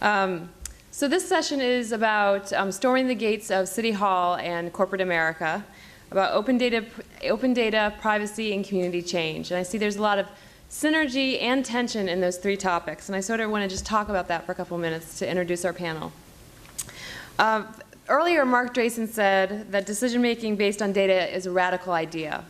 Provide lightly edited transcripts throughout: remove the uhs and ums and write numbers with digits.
So this session is about storming the gates of City Hall and corporate America, about open data, privacy, and community change. And I see there's a lot of synergy and tension in those three topics, and I sort of want to just talk about that for a couple of minutes to introduce our panel. Earlier, Mark Drayson said that decision-making based on data is a radical idea.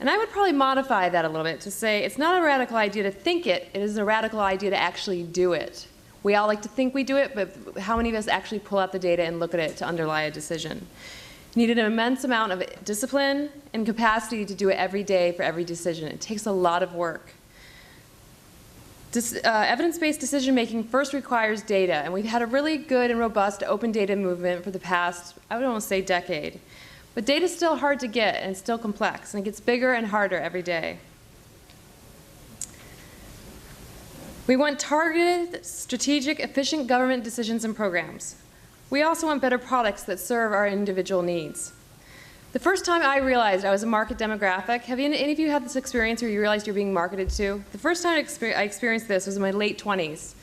And I would probably modify that a little bit to say it's not a radical idea to think it, it is a radical idea to actually do it. We all like to think we do it, but how many of us actually pull out the data and look at it to underlie a decision? You need an immense amount of discipline and capacity to do it every day for every decision. It takes a lot of work. Evidence-based decision-making first requires data, and we've had a really good and robust open data movement for the past, I would almost say, decade. But data is still hard to get, and it's still complex, and it gets bigger and harder every day. We want targeted, strategic, efficient government decisions and programs. We also want better products that serve our individual needs. The first time I realized I was a market demographic, have any of you had this experience where you realized you're being marketed to? The first time I experienced this was in my late 20s.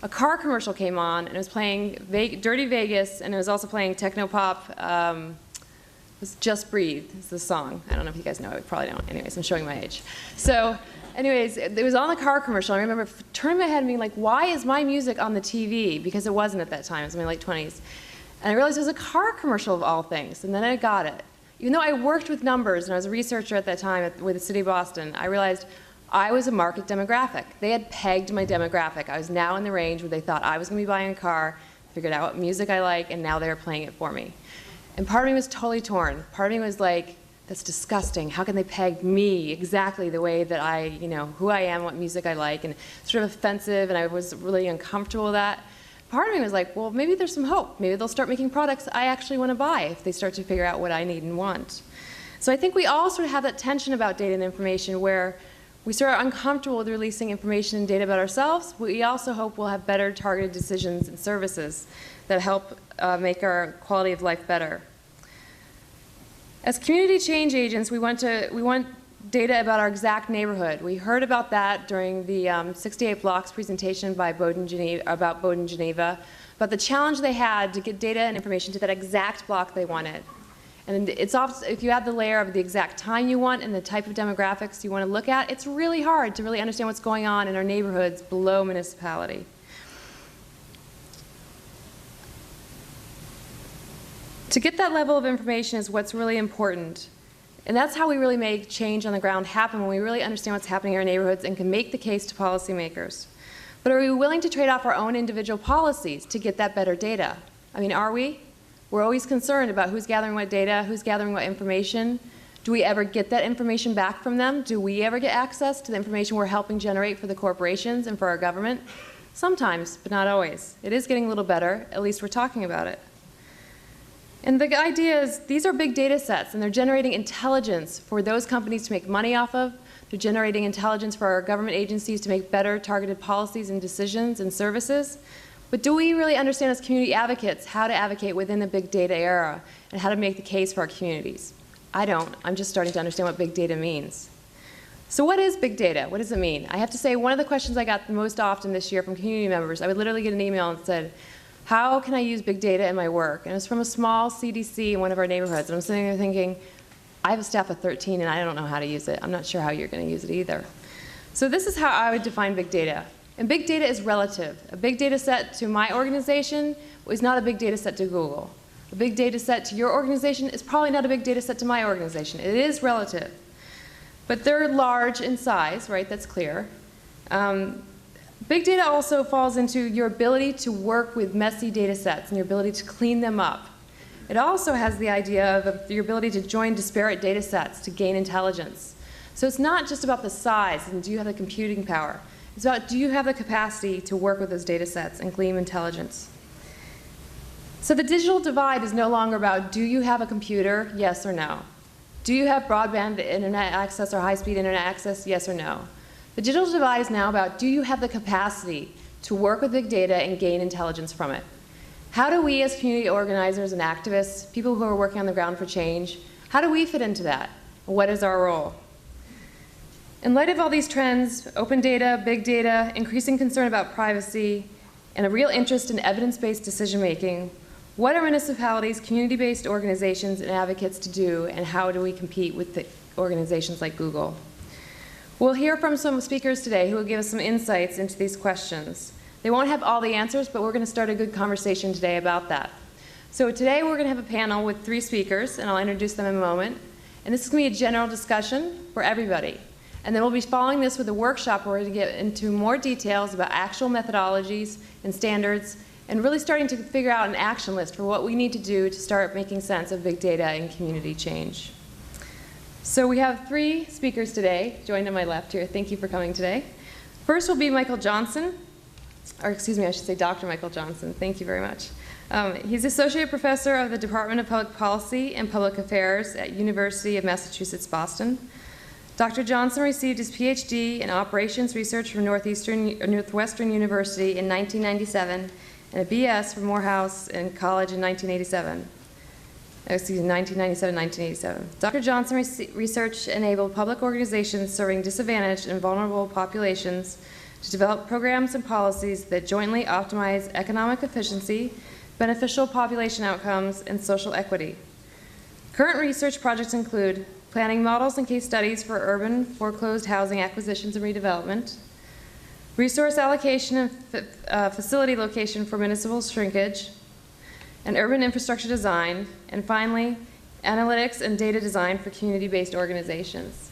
A car commercial came on, and it was playing Dirty Vegas, and it was also playing techno pop. It was Just Breathe is the song. I don't know if you guys know it. You probably don't. Anyways, I'm showing my age. So anyways, it was on the car commercial. I remember turning my head and being like, why is my music on the TV? Because it wasn't at that time. It was in my late 20s. And I realized it was a car commercial of all things, and then I got it. Even though I worked with numbers and I was a researcher at that time with the city of Boston, I realized I was a market demographic. They had pegged my demographic. I was now in the range where they thought I was going to be buying a car, figured out what music I like, and now they were playing it for me. And part of me was totally torn. Part of me was like, that's disgusting. How can they peg me exactly the way that I, who I am, what music I like, and sort of offensive, and I was really uncomfortable with that. Part of me was like, well, maybe there's some hope. Maybe they'll start making products I actually want to buy if they start to figure out what I need and want. So I think we all sort of have that tension about data and information where we sort of are uncomfortable with releasing information and data about ourselves, but we also hope we'll have better targeted decisions and services that help make our quality of life better. As community change agents, we want data about our exact neighborhood. We heard about that during the 68 Blocks presentation by Bowdoin-Geneva, about the challenge they had to get data and information to that exact block they wanted. And it's often, if you add the layer of the exact time you want and the type of demographics you want to look at, it's really hard to really understand what's going on in our neighborhoods below municipality. To get that level of information is what's really important. And that's how we really make change on the ground happen, when we really understand what's happening in our neighborhoods and can make the case to policymakers. But are we willing to trade off our own individual policies to get that better data? I mean, are we? We're always concerned about who's gathering what data, who's gathering what information. Do we ever get that information back from them? Do we ever get access to the information we're helping generate for the corporations and for our government? Sometimes, but not always. It is getting a little better. At least we're talking about it. And the idea is these are big data sets, and they're generating intelligence for those companies to make money off of. They're generating intelligence for our government agencies to make better targeted policies and decisions and services. But do we really understand as community advocates how to advocate within the big data era and how to make the case for our communities? I don't. I'm just starting to understand what big data means. So what is big data? What does it mean? I have to say one of the questions I got the most often this year from community members, I would literally get an email and said, how can I use big data in my work? And it was from a small CDC in one of our neighborhoods. And I'm sitting there thinking, I have a staff of 13 and I don't know how to use it. I'm not sure how you're going to use it either. So this is how I would define big data. And big data is relative. A big data set to my organization is not a big data set to Google. A big data set to your organization is probably not a big data set to my organization. It is relative. But they're large in size, right? That's clear. Big data also falls into your ability to work with messy data sets and your ability to clean them up. It also has the idea of your ability to join disparate data sets to gain intelligence. So it's not just about the size and do you have the computing power. It's about do you have the capacity to work with those data sets and glean intelligence. So the digital divide is no longer about do you have a computer, yes or no. Do you have broadband internet access or high-speed internet access, yes or no. The digital divide is now about do you have the capacity to work with big data and gain intelligence from it. How do we as community organizers and activists, people who are working on the ground for change, how do we fit into that? What is our role? In light of all these trends, open data, big data, increasing concern about privacy, and a real interest in evidence-based decision-making, what are municipalities, community-based organizations, and advocates to do, and how do we compete with the organizations like Google? We'll hear from some speakers today who will give us some insights into these questions. They won't have all the answers, but we're going to start a good conversation today about that. So today we're going to have a panel with 3 speakers, and I'll introduce them in a moment. And this is going to be a general discussion for everybody. And then we'll be following this with a workshop where we're going to get into more details about actual methodologies and standards, and really starting to figure out an action list for what we need to do to start making sense of big data and community change. So we have 3 speakers today, joined on my left here. Thank you for coming today. First will be Michael Johnson, or excuse me, I should say Dr. Michael Johnson. Thank you very much. He's Associate Professor of the Department of Public Policy and Public Affairs at University of Massachusetts, Boston. Dr. Johnson received his PhD in Operations Research from Northwestern University in 1997 and a BS from Morehouse College in 1987. Excuse me, 1997-1987. Dr. Johnson research enabled public organizations serving disadvantaged and vulnerable populations to develop programs and policies that jointly optimize economic efficiency, beneficial population outcomes, and social equity. Current research projects include planning models and case studies for urban foreclosed housing acquisitions and redevelopment, resource allocation and facility location for municipal shrinkage, and urban infrastructure design, and finally, analytics and data design for community-based organizations.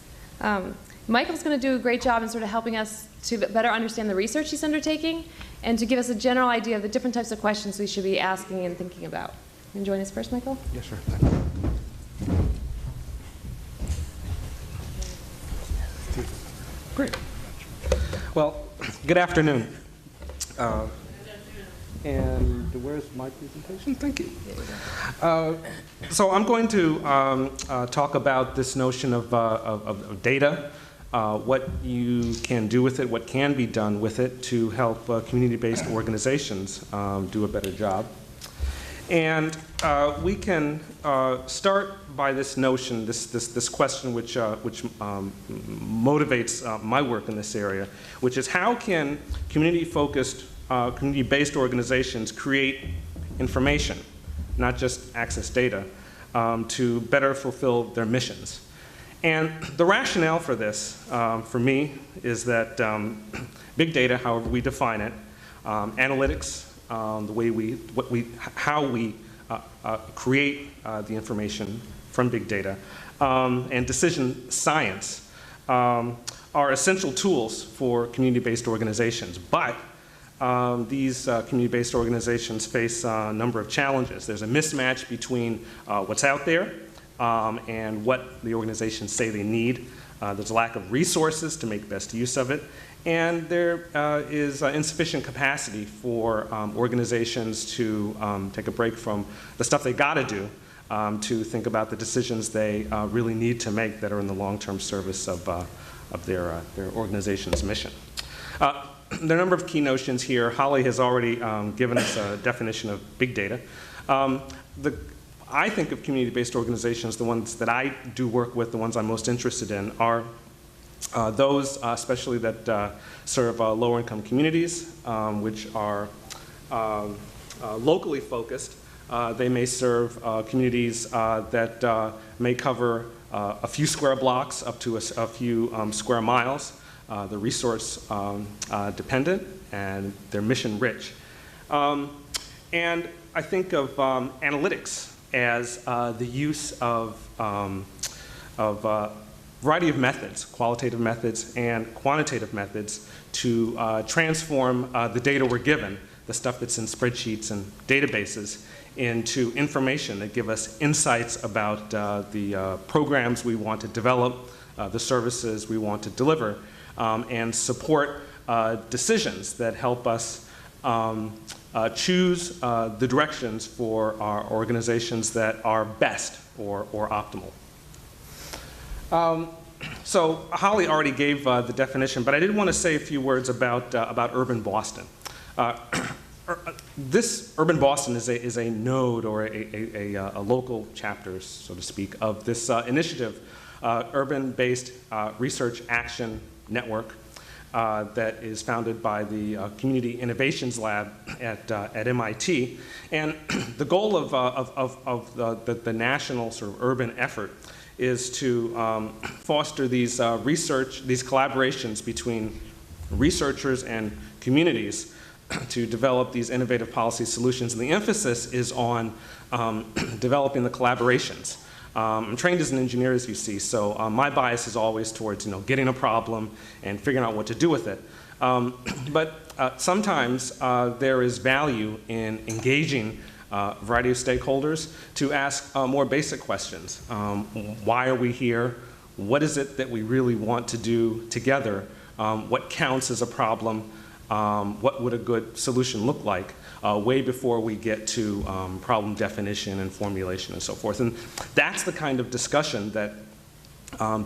Michael's going to do a great job in sort of helping us to better understand the research he's undertaking and to give us a general idea of the different types of questions we should be asking and thinking about. You can join us first, Michael? Yes, sure. Thank you. Great. Well, good afternoon. And where's my presentation? Thank you. So I'm going to talk about this notion of data, what you can do with it, what can be done with it to help community-based organizations do a better job. And we can start by this notion, this question which motivates my work in this area, which is how can community-focused community-based organizations create information, not just access data, to better fulfill their missions. And the rationale for this, for me, is that big data, however we define it, analytics, the way how we create the information from big data, and decision science are essential tools for community-based organizations. But these community-based organizations face a number of challenges. There's a mismatch between what's out there and what the organizations say they need. There's a lack of resources to make best use of it. And there is insufficient capacity for organizations to take a break from the stuff they got to do to think about the decisions they really need to make that are in the long-term service of their organization's mission. There are a number of key notions here. Holly has already given us a definition of big data. I think of community-based organizations, the ones that I do work with, the ones I'm most interested in, are those especially that serve lower-income communities, which are locally focused. They may serve communities that may cover a few square blocks up to a few square miles. They're resource dependent and they're mission rich. And I think of analytics as the use of a variety of methods, qualitative methods and quantitative methods, to transform the data we're given, the stuff that's in spreadsheets and databases, into information that give us insights about the programs we want to develop, the services we want to deliver, and support decisions that help us choose the directions for our organizations that are best or optimal. So Holly already gave the definition, but I did want to say a few words about URBAN.Boston. This URBAN.Boston is a node or a local chapter, so to speak, of this initiative, Urban-Based Research Action Network, that is founded by the Community Innovations Lab at MIT. And the goal of the national sort of urban effort is to foster these these collaborations between researchers and communities to develop these innovative policy solutions. And the emphasis is on developing the collaborations. I'm trained as an engineer, as you see, so my bias is always towards getting a problem and figuring out what to do with it. But sometimes there is value in engaging a variety of stakeholders to ask more basic questions. Why are we here? What is it that we really want to do together? What counts as a problem? What would a good solution look like? Way before we get to problem definition and formulation and so forth. And that's the kind of discussion that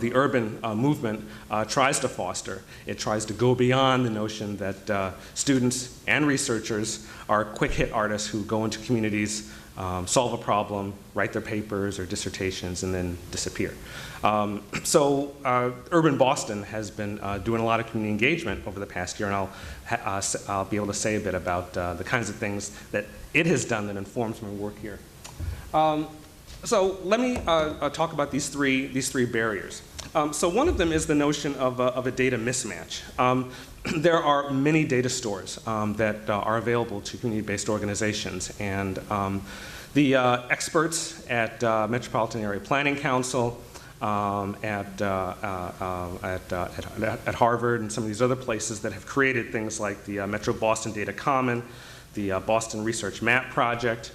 the urban movement tries to foster. It tries to go beyond the notion that students and researchers are quick hit artists who go into communities, solve a problem, write their papers or dissertations, and then disappear. So URBAN.Boston has been doing a lot of community engagement over the past year, and I'll be able to say a bit about the kinds of things that it has done that informs my work here. So let me talk about these three barriers. So one of them is the notion of a data mismatch. There are many data stores that are available to community-based organizations, and the experts at Metropolitan Area Planning Council, at Harvard and some of these other places that have created things like the Metro Boston Data Common, the Boston Research Map Project,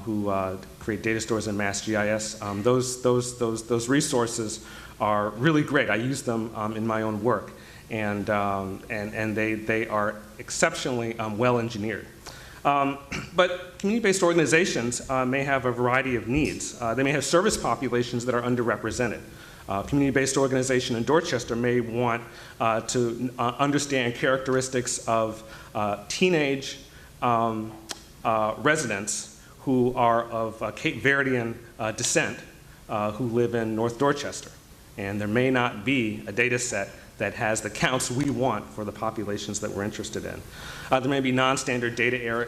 who create data stores in Mass GIS. Those resources are really great. I use them in my own work, and they are exceptionally well engineered. But community-based organizations may have a variety of needs. They may have service populations that are underrepresented. Community-based organization in Dorchester may want to understand characteristics of teenage residents who are of Cape Verdean descent who live in North Dorchester. And there may not be a data set that has the counts we want for the populations that we're interested in. There may be non-standard data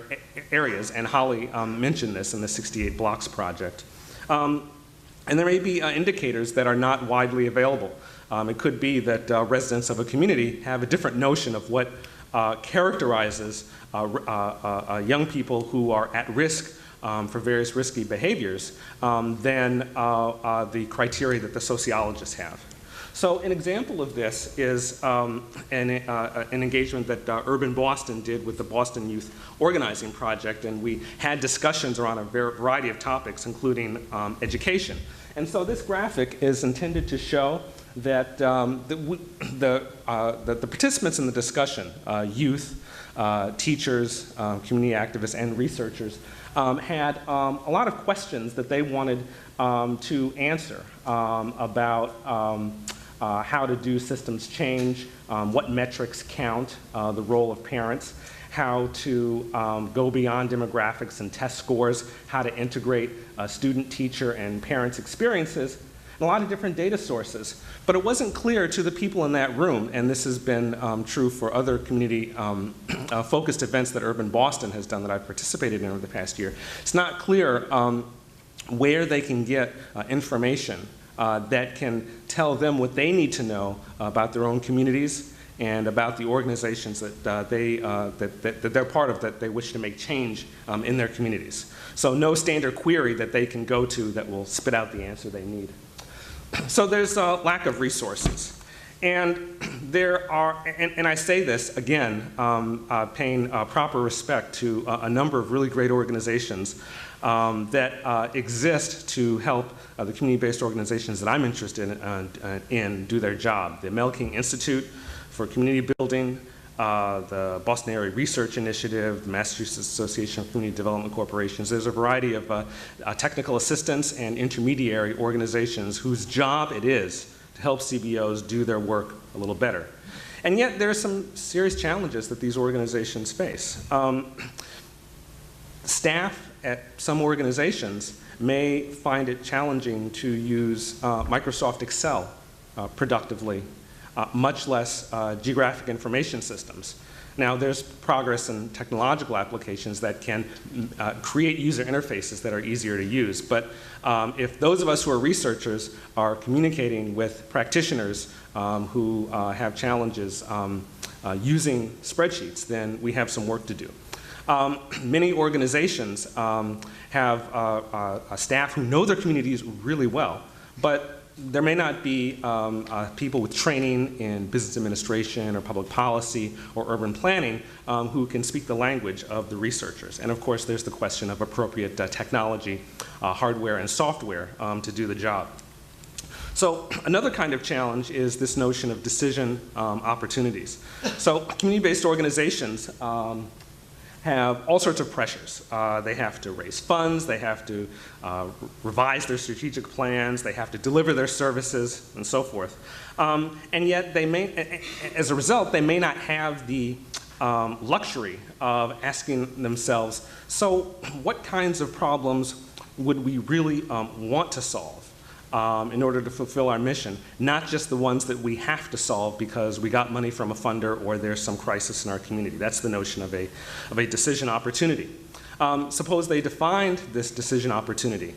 areas, and Holly mentioned this in the 68 Blocks project. And there may be indicators that are not widely available. It could be that residents of a community have a different notion of what characterizes young people who are at risk for various risky behaviors than the criteria that the sociologists have. So an example of this is an engagement that URBAN.Boston did with the Boston Youth Organizing Project, and we had discussions around a variety of topics, including education. And so this graphic is intended to show that the participants in the discussion, youth, teachers, community activists, and researchers, had a lot of questions that they wanted to answer about how to do systems change, what metrics count, the role of parents, how to go beyond demographics and test scores, how to integrate student, teacher, and parents' experiences, and a lot of different data sources. But it wasn't clear to the people in that room, and this has been true for other community-focused events that URBAN.Boston has done that I've participated in over the past year. It's not clear where they can get information that can tell them what they need to know about their own communities and about the organizations that, that they're part of, that they wish to make change in their communities. So no standard query that they can go to that will spit out the answer they need. So there's a lack of resources. And there are, and I say this again, paying proper respect to a number of really great organizations that exist to help the community-based organizations that I'm interested in do their job. The Mel King Institute for Community Building, the Boston Area Research Initiative, the Massachusetts Association of Community Development Corporations. There's a variety of technical assistance and intermediary organizations whose job it is to help CBOs do their work a little better. And yet there are some serious challenges that these organizations face. Staff at some organizations may find it challenging to use Microsoft Excel productively much less geographic information systems. Now, there's progress in technological applications that can create user interfaces that are easier to use. But if those of us who are researchers are communicating with practitioners who have challenges using spreadsheets, then we have some work to do. Many organizations have staff who know their communities really well, but there may not be people with training in business administration or public policy or urban planning who can speak the language of the researchers. And of course, there's the question of appropriate technology, hardware and software to do the job. So another kind of challenge is this notion of decision opportunities. So community-based organizations have all sorts of pressures. They have to raise funds, they have to revise their strategic plans, they have to deliver their services, and so forth. And yet, they may, as a result, they may not have the luxury of asking themselves, so what kinds of problems would we really want to solve in order to fulfill our mission, not just the ones that we have to solve because we got money from a funder or there's some crisis in our community. That's the notion of a decision opportunity. Suppose they defined this decision opportunity.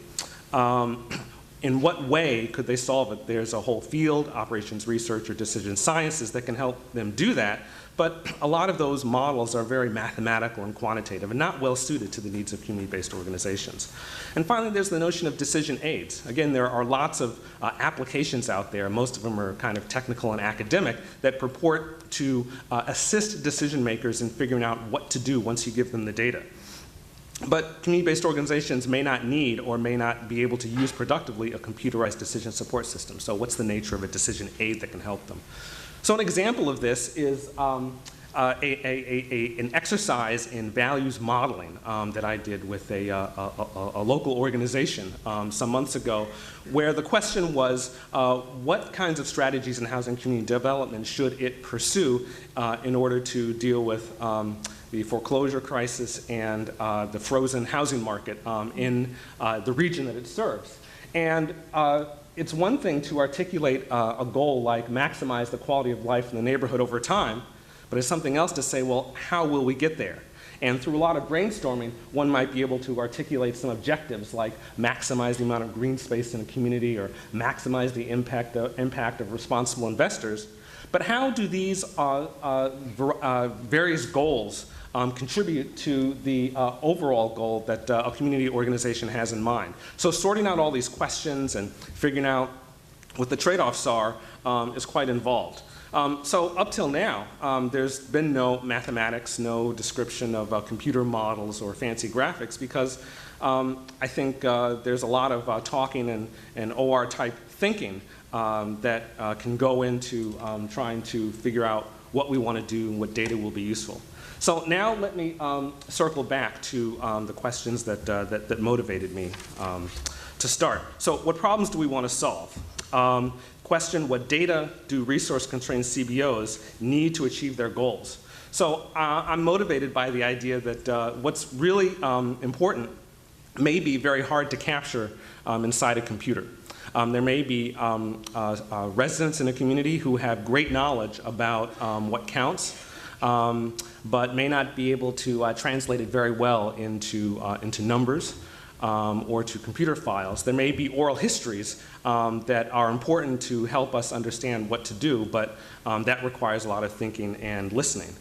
In what way could they solve it? There's a whole field, operations research or decision sciences, that can help them do that. But a lot of those models are very mathematical and quantitative and not well suited to the needs of community-based organizations. And finally, there's the notion of decision aids. Again, there are lots of applications out there, most of them are kind of technical and academic, that purport to assist decision makers in figuring out what to do once you give them the data. But community-based organizations may not need or may not be able to use productively a computerized decision support system. So what's the nature of a decision aid that can help them? So an example of this is an exercise in values modeling that I did with a local organization some months ago, where the question was, what kinds of strategies in housing community development should it pursue in order to deal with the foreclosure crisis and the frozen housing market in the region that it serves. And it's one thing to articulate a goal like maximize the quality of life in the neighborhood over time, but it's something else to say, well, how will we get there? And through a lot of brainstorming, one might be able to articulate some objectives like maximize the amount of green space in a community or maximize the impact of responsible investors. But how do these various goals contribute to the overall goal that a community organization has in mind? So sorting out all these questions and figuring out what the trade-offs are is quite involved. So up till now, there's been no mathematics, no description of computer models or fancy graphics because I think there's a lot of talking and OR type thinking that can go into trying to figure out what we want to do and what data will be useful. So now let me circle back to the questions that motivated me to start. So what problems do we want to solve? Question, what data do resource-constrained CBOs need to achieve their goals? So I'm motivated by the idea that what's really important may be very hard to capture inside a computer. There may be residents in a community who have great knowledge about what counts, but may not be able to translate it very well into numbers or to computer files. There may be oral histories that are important to help us understand what to do, but that requires a lot of thinking and listening.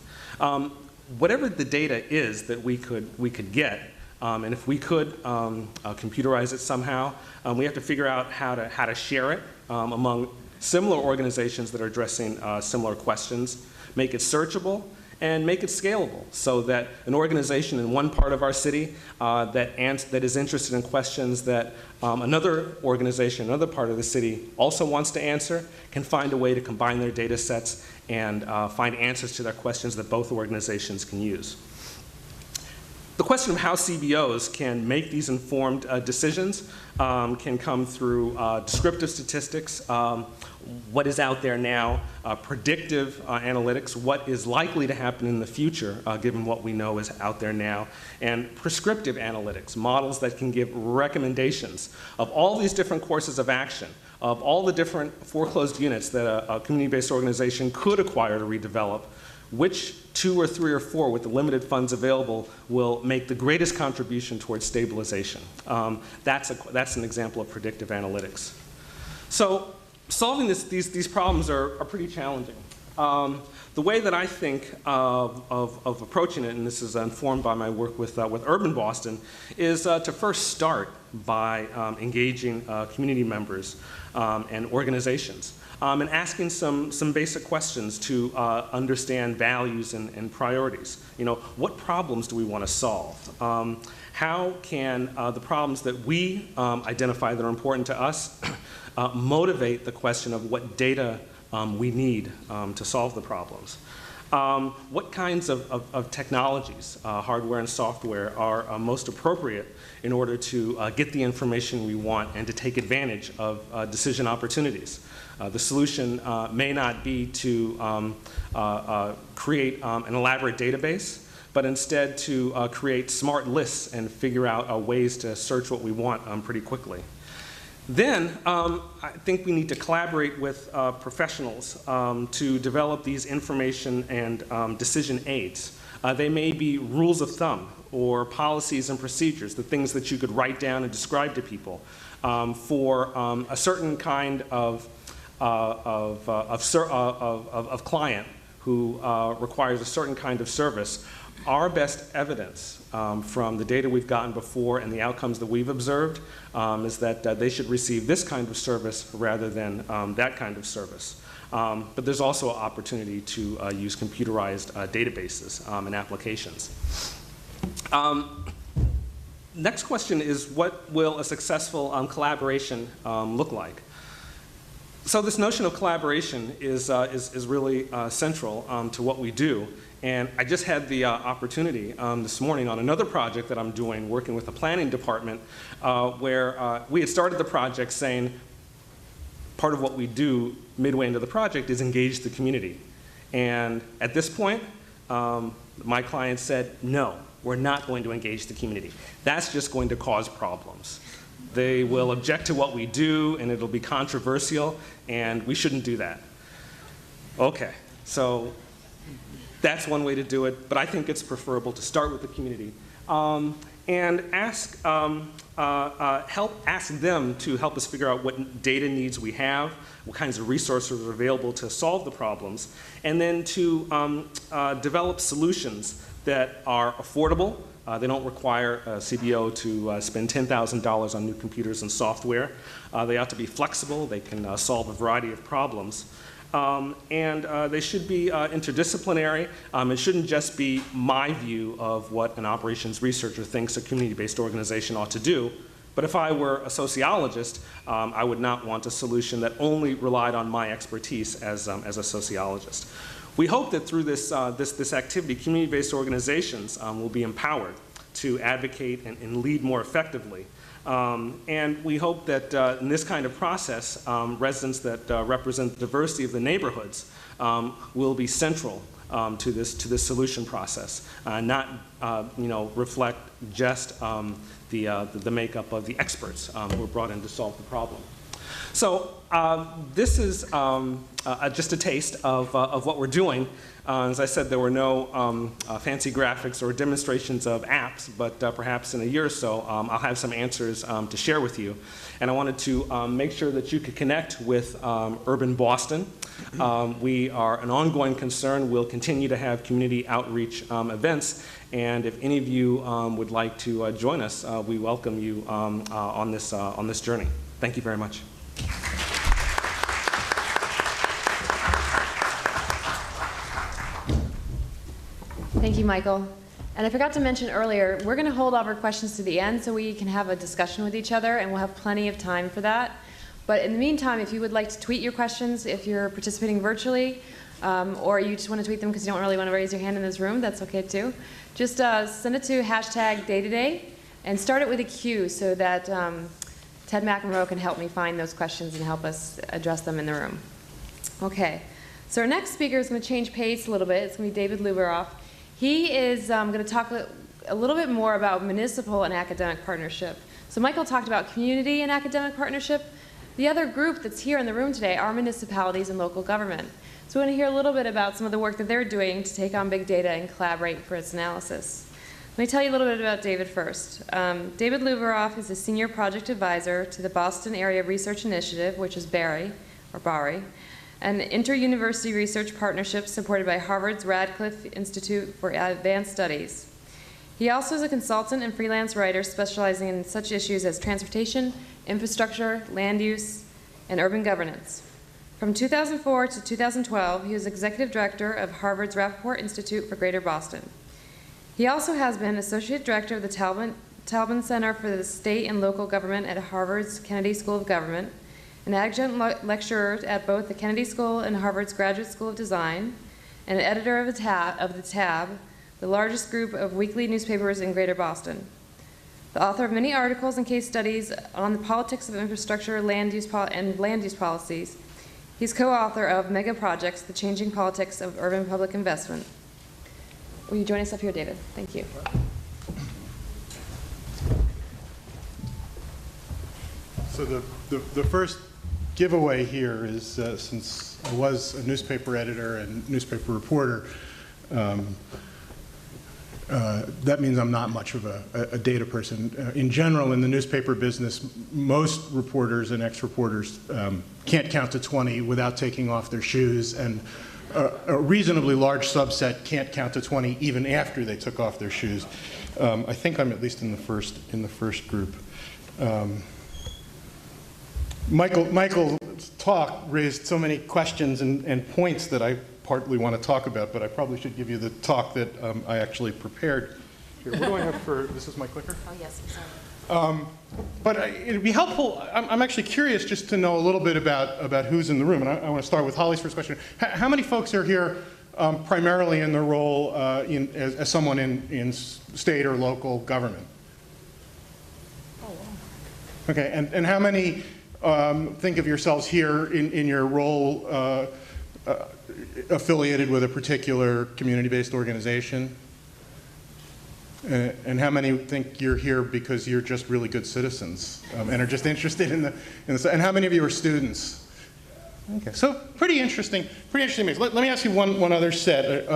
Whatever the data is that we could get, and if we could computerize it somehow, we have to figure out how to share it among similar organizations that are addressing similar questions, make it searchable, and make it scalable so that an organization in one part of our city that is interested in questions that another organization, another part of the city also wants to answer can find a way to combine their data sets and find answers to their questions that both organizations can use. The question of how CBOs can make these informed decisions can come through descriptive statistics, what is out there now, predictive analytics, what is likely to happen in the future given what we know is out there now, and prescriptive analytics, models that can give recommendations of all these different courses of action, of all the different foreclosed units that a community-based organization could acquire to redevelop, which 2 or 3 or 4 with the limited funds available will make the greatest contribution towards stabilization. That's an example of predictive analytics. So solving these problems are pretty challenging. The way that I think of approaching it, and this is informed by my work with URBAN.Boston, is to first start by engaging community members and organizations and asking some basic questions to understand values and priorities. You know, what problems do we want to solve? How can the problems that we identify that are important to us motivate the question of what data we need to solve the problems? What kinds of technologies, hardware and software, are most appropriate in order to get the information we want and to take advantage of decision opportunities? The solution may not be to create an elaborate database, but instead to create smart lists and figure out ways to search what we want pretty quickly. Then I think we need to collaborate with professionals to develop these information and decision aids. They may be rules of thumb or policies and procedures, the things that you could write down and describe to people for a certain kind of client who requires a certain kind of service. Our best evidence from the data we've gotten before and the outcomes that we've observed is that they should receive this kind of service rather than that kind of service. But there's also an opportunity to use computerized databases and applications. Next question is, what will a successful collaboration look like? So this notion of collaboration is really central to what we do. And I just had the opportunity this morning on another project that I'm doing, working with the planning department, where we had started the project saying part of what we do midway into the project is engage the community. And at this point, my client said, no, we're not going to engage the community. That's just going to cause problems. They will object to what we do, and it'll be controversial, and we shouldn't do that. Okay, so that's one way to do it, but I think it's preferable to start with the community and ask them to help us figure out what data needs we have, what kinds of resources are available to solve the problems, and then to develop solutions that are affordable. They don't require a CBO to spend $10,000 on new computers and software. They ought to be flexible. They can solve a variety of problems. And they should be interdisciplinary. It shouldn't just be my view of what an operations researcher thinks a community-based organization ought to do. But if I were a sociologist, I would not want a solution that only relied on my expertise as a sociologist. We hope that through this activity, community-based organizations will be empowered to advocate and lead more effectively. And we hope that in this kind of process, residents that represent the diversity of the neighborhoods will be central to this solution process, not reflect just the makeup of the experts who are brought in to solve the problem. So this is just a taste of what we're doing. As I said, there were no fancy graphics or demonstrations of apps, but perhaps in a year or so, I'll have some answers to share with you. And I wanted to make sure that you could connect with URBAN.Boston. We are an ongoing concern. We'll continue to have community outreach events. And if any of you would like to join us, we welcome you on this journey. Thank you very much. Thank you, Michael. And I forgot to mention earlier, we're going to hold all of our questions to the end so we can have a discussion with each other, and we'll have plenty of time for that. But in the meantime, if you would like to tweet your questions, if you're participating virtually, or you just want to tweet them because you don't really want to raise your hand in this room, that's okay too. Just send it to #DayToDay and start it with a Q so that Ted McEnroe can help me find those questions and help us address them in the room. Okay, so our next speaker is going to change pace a little bit. It's going to be David Luberoff. He is going to talk a little bit more about municipal and academic partnership. So Michael talked about community and academic partnership. The other group that's here in the room today are municipalities and local government. So we want to hear a little bit about some of the work that they're doing to take on big data and collaborate for its analysis. Let me tell you a little bit about David first. David Luberoff is a senior project advisor to the Boston Area Research Initiative, which is BARI, or BARI, an inter-university research partnership supported by Harvard's Radcliffe Institute for Advanced Studies. He also is a consultant and freelance writer specializing in such issues as transportation, infrastructure, land use, and urban governance. From 2004 to 2012, he was executive director of Harvard's Rappaport Institute for Greater Boston. He also has been associate director of the Taubman Center for the State and Local Government at Harvard's Kennedy School of Government, an adjunct lecturer at both the Kennedy School and Harvard's Graduate School of Design, and an editor of the Tab, the largest group of weekly newspapers in Greater Boston. The author of many articles and case studies on the politics of infrastructure and land use policies. He's co-author of Mega Projects, The Changing Politics of Urban Public Investment. Will you join us up here, David? Thank you. So the first giveaway here is, since I was a newspaper editor and newspaper reporter, that means I'm not much of a data person. In general, in the newspaper business, most reporters and ex-reporters can't count to 20 without taking off their shoes, and a reasonably large subset can't count to 20 even after they took off their shoes. I think I'm at least in the first group. Michael's talk raised so many questions and points that I partly want to talk about, but I probably should give you the talk that I actually prepared. Here, what do I have for, this is my clicker? Oh, yes, I'm sorry. But it'd be helpful, I'm actually curious just to know a little bit about who's in the room, and I want to start with Holly's first question. How many folks are here primarily in their role as someone in state or local government? Oh, wow. Okay, and how many think of yourselves here in your role affiliated with a particular community-based organization? And how many think you're here because you're just really good citizens and are just interested in the, and how many of you are students? Okay, so pretty interesting mix. Let me ask you one other set,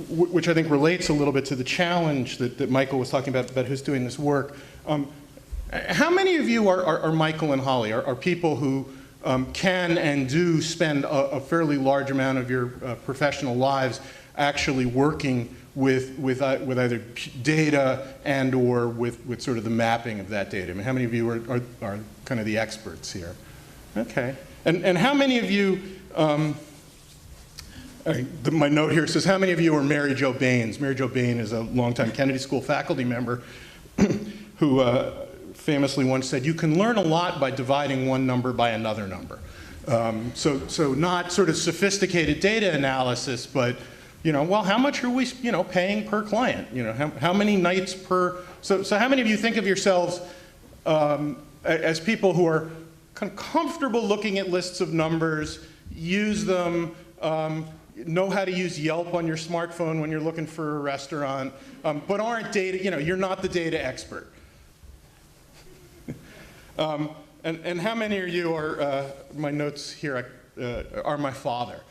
which I think relates a little bit to the challenge that Michael was talking about who's doing this work. How many of you are Michael and Holly, are people who can and do spend a fairly large amount of your professional lives actually working with either data and or with sort of the mapping of that data? I mean, how many of you are kind of the experts here? Okay, and how many of you, my note here says, how many of you are Mary Jo Baines? Mary Jo Baines is a longtime Kennedy School faculty member who famously once said, you can learn a lot by dividing one number by another number. So not sort of sophisticated data analysis, but, well, how much are we, paying per client? How many nights per, so how many of you think of yourselves as people who are kind of comfortable looking at lists of numbers, use them, know how to use Yelp on your smartphone when you're looking for a restaurant, but aren't data, you're not the data expert? And how many of you are, my notes here are my father.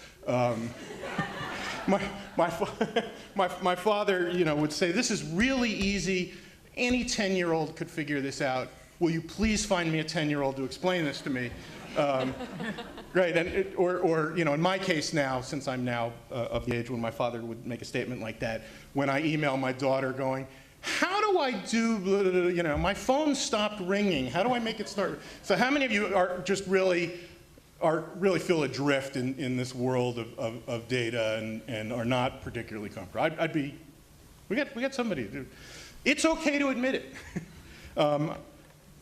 My father, would say, this is really easy. Any 10-year-old could figure this out. Will you please find me a 10-year-old to explain this to me? Right, and or in my case now, since I'm now of the age when my father would make a statement like that, when I email my daughter going, how do I do, my phone stopped ringing, how do I make it start? So how many of you are just really feel adrift in this world of data and are not particularly comfortable? We got somebody. It's okay to admit it.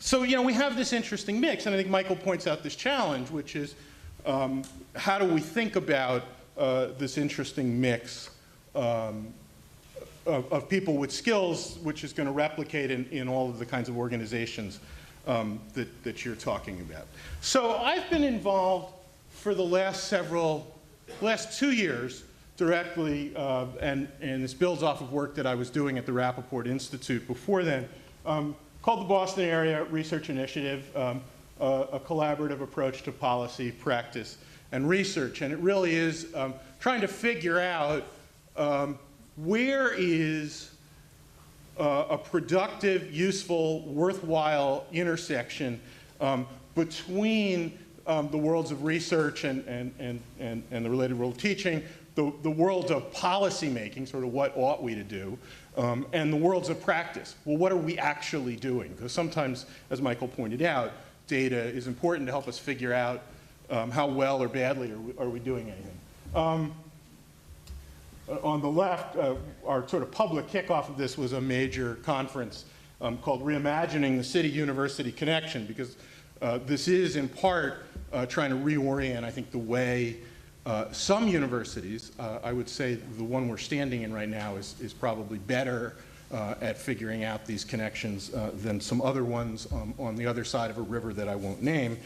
So, we have this interesting mix, and I think Michael points out this challenge, which is how do we think about this interesting mix of people with skills, which is going to replicate in all of the kinds of organizations that you're talking about. So I've been involved for the last 2 years directly, and this builds off of work that I was doing at the Rappaport Institute before then, called the Boston Area Research Initiative. a collaborative approach to policy, practice, and research. And it really is trying to figure out where is a productive, useful, worthwhile intersection between the worlds of research and the related world of teaching, the worlds of policy making, sort of what ought we to do, and the worlds of practice. Well, what are we actually doing? Because sometimes, as Michael pointed out, data is important to help us figure out how well or badly are we doing anything. On the left, our sort of public kickoff of this was a major conference called Reimagining the City-University Connection, because this is, in part, trying to reorient, I think, the way some universities, I would say the one we're standing in right now is probably better at figuring out these connections than some other ones on the other side of a river that I won't name.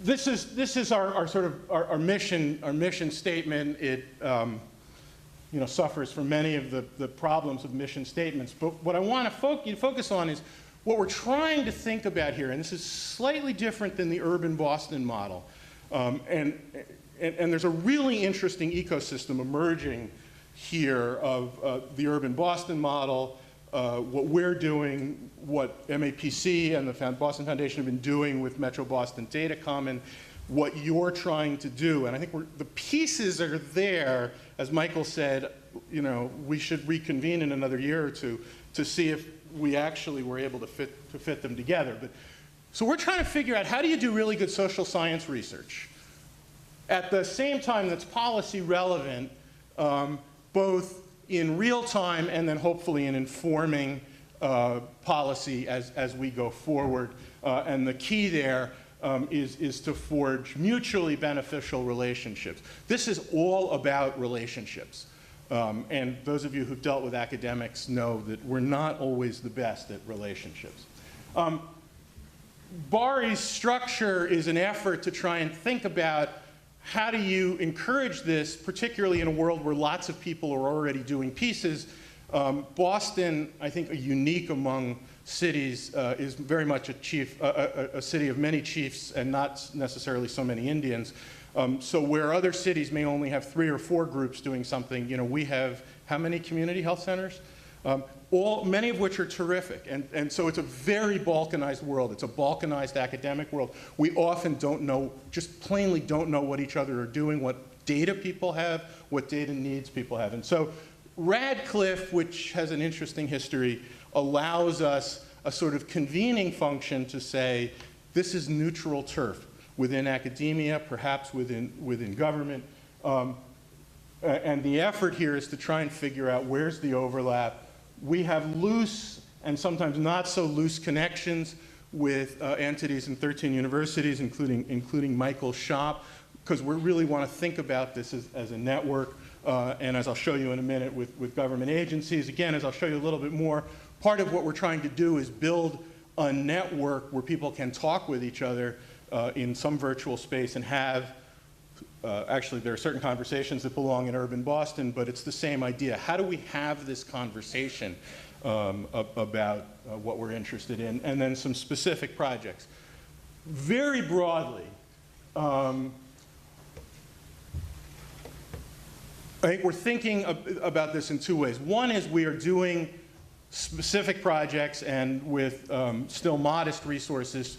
This is our sort of our mission statement. It suffers from many of the problems of mission statements. But what I want to focus on is what we're trying to think about here, and this is slightly different than the Urban-Boston model. And there's a really interesting ecosystem emerging here of the Urban-Boston model, what we're doing, what MAPC and the Boston Foundation have been doing with Metro Boston Data Common, what you're trying to do. And I think the pieces are there. As Michael said, we should reconvene in another year or two to see if we actually were able to fit them together. So we're trying to figure out, how do you do really good social science research at the same time that's policy relevant, both in real time and then hopefully in informing policy as we go forward. And the key there is to forge mutually beneficial relationships. This is all about relationships. And those of you who've dealt with academics know that we're not always the best at relationships. BARI's structure is an effort to try and think about how do you encourage this, particularly in a world where lots of people are already doing pieces. Boston, I think, unique among cities, is very much a city of many chiefs and not necessarily so many Indians. So where other cities may only have 3 or 4 groups doing something, we have how many community health centers? Many of which are terrific. And so it's a very balkanized world. It's a balkanized academic world. We often don't know, just plainly don't know what each other are doing, what data people have, what data needs people have. And so Radcliffe, which has an interesting history, allows us a sort of convening function to say, this is neutral turf within academia, perhaps within government. And the effort here is to try and figure out where's the overlap. We have loose and sometimes not so loose connections with entities in 13 universities, including Michael's shop, because we really want to think about this as a network. And as I'll show you in a minute with government agencies, again, as I'll show you a little bit more, part of what we're trying to do is build a network where people can talk with each other in some virtual space and have, actually there are certain conversations that belong in Urban-Boston, but it's the same idea. How do we have this conversation about what we're interested in, and then some specific projects. Very broadly, I think we're thinking about this in 2 ways. One is we are doing specific projects and with still modest resources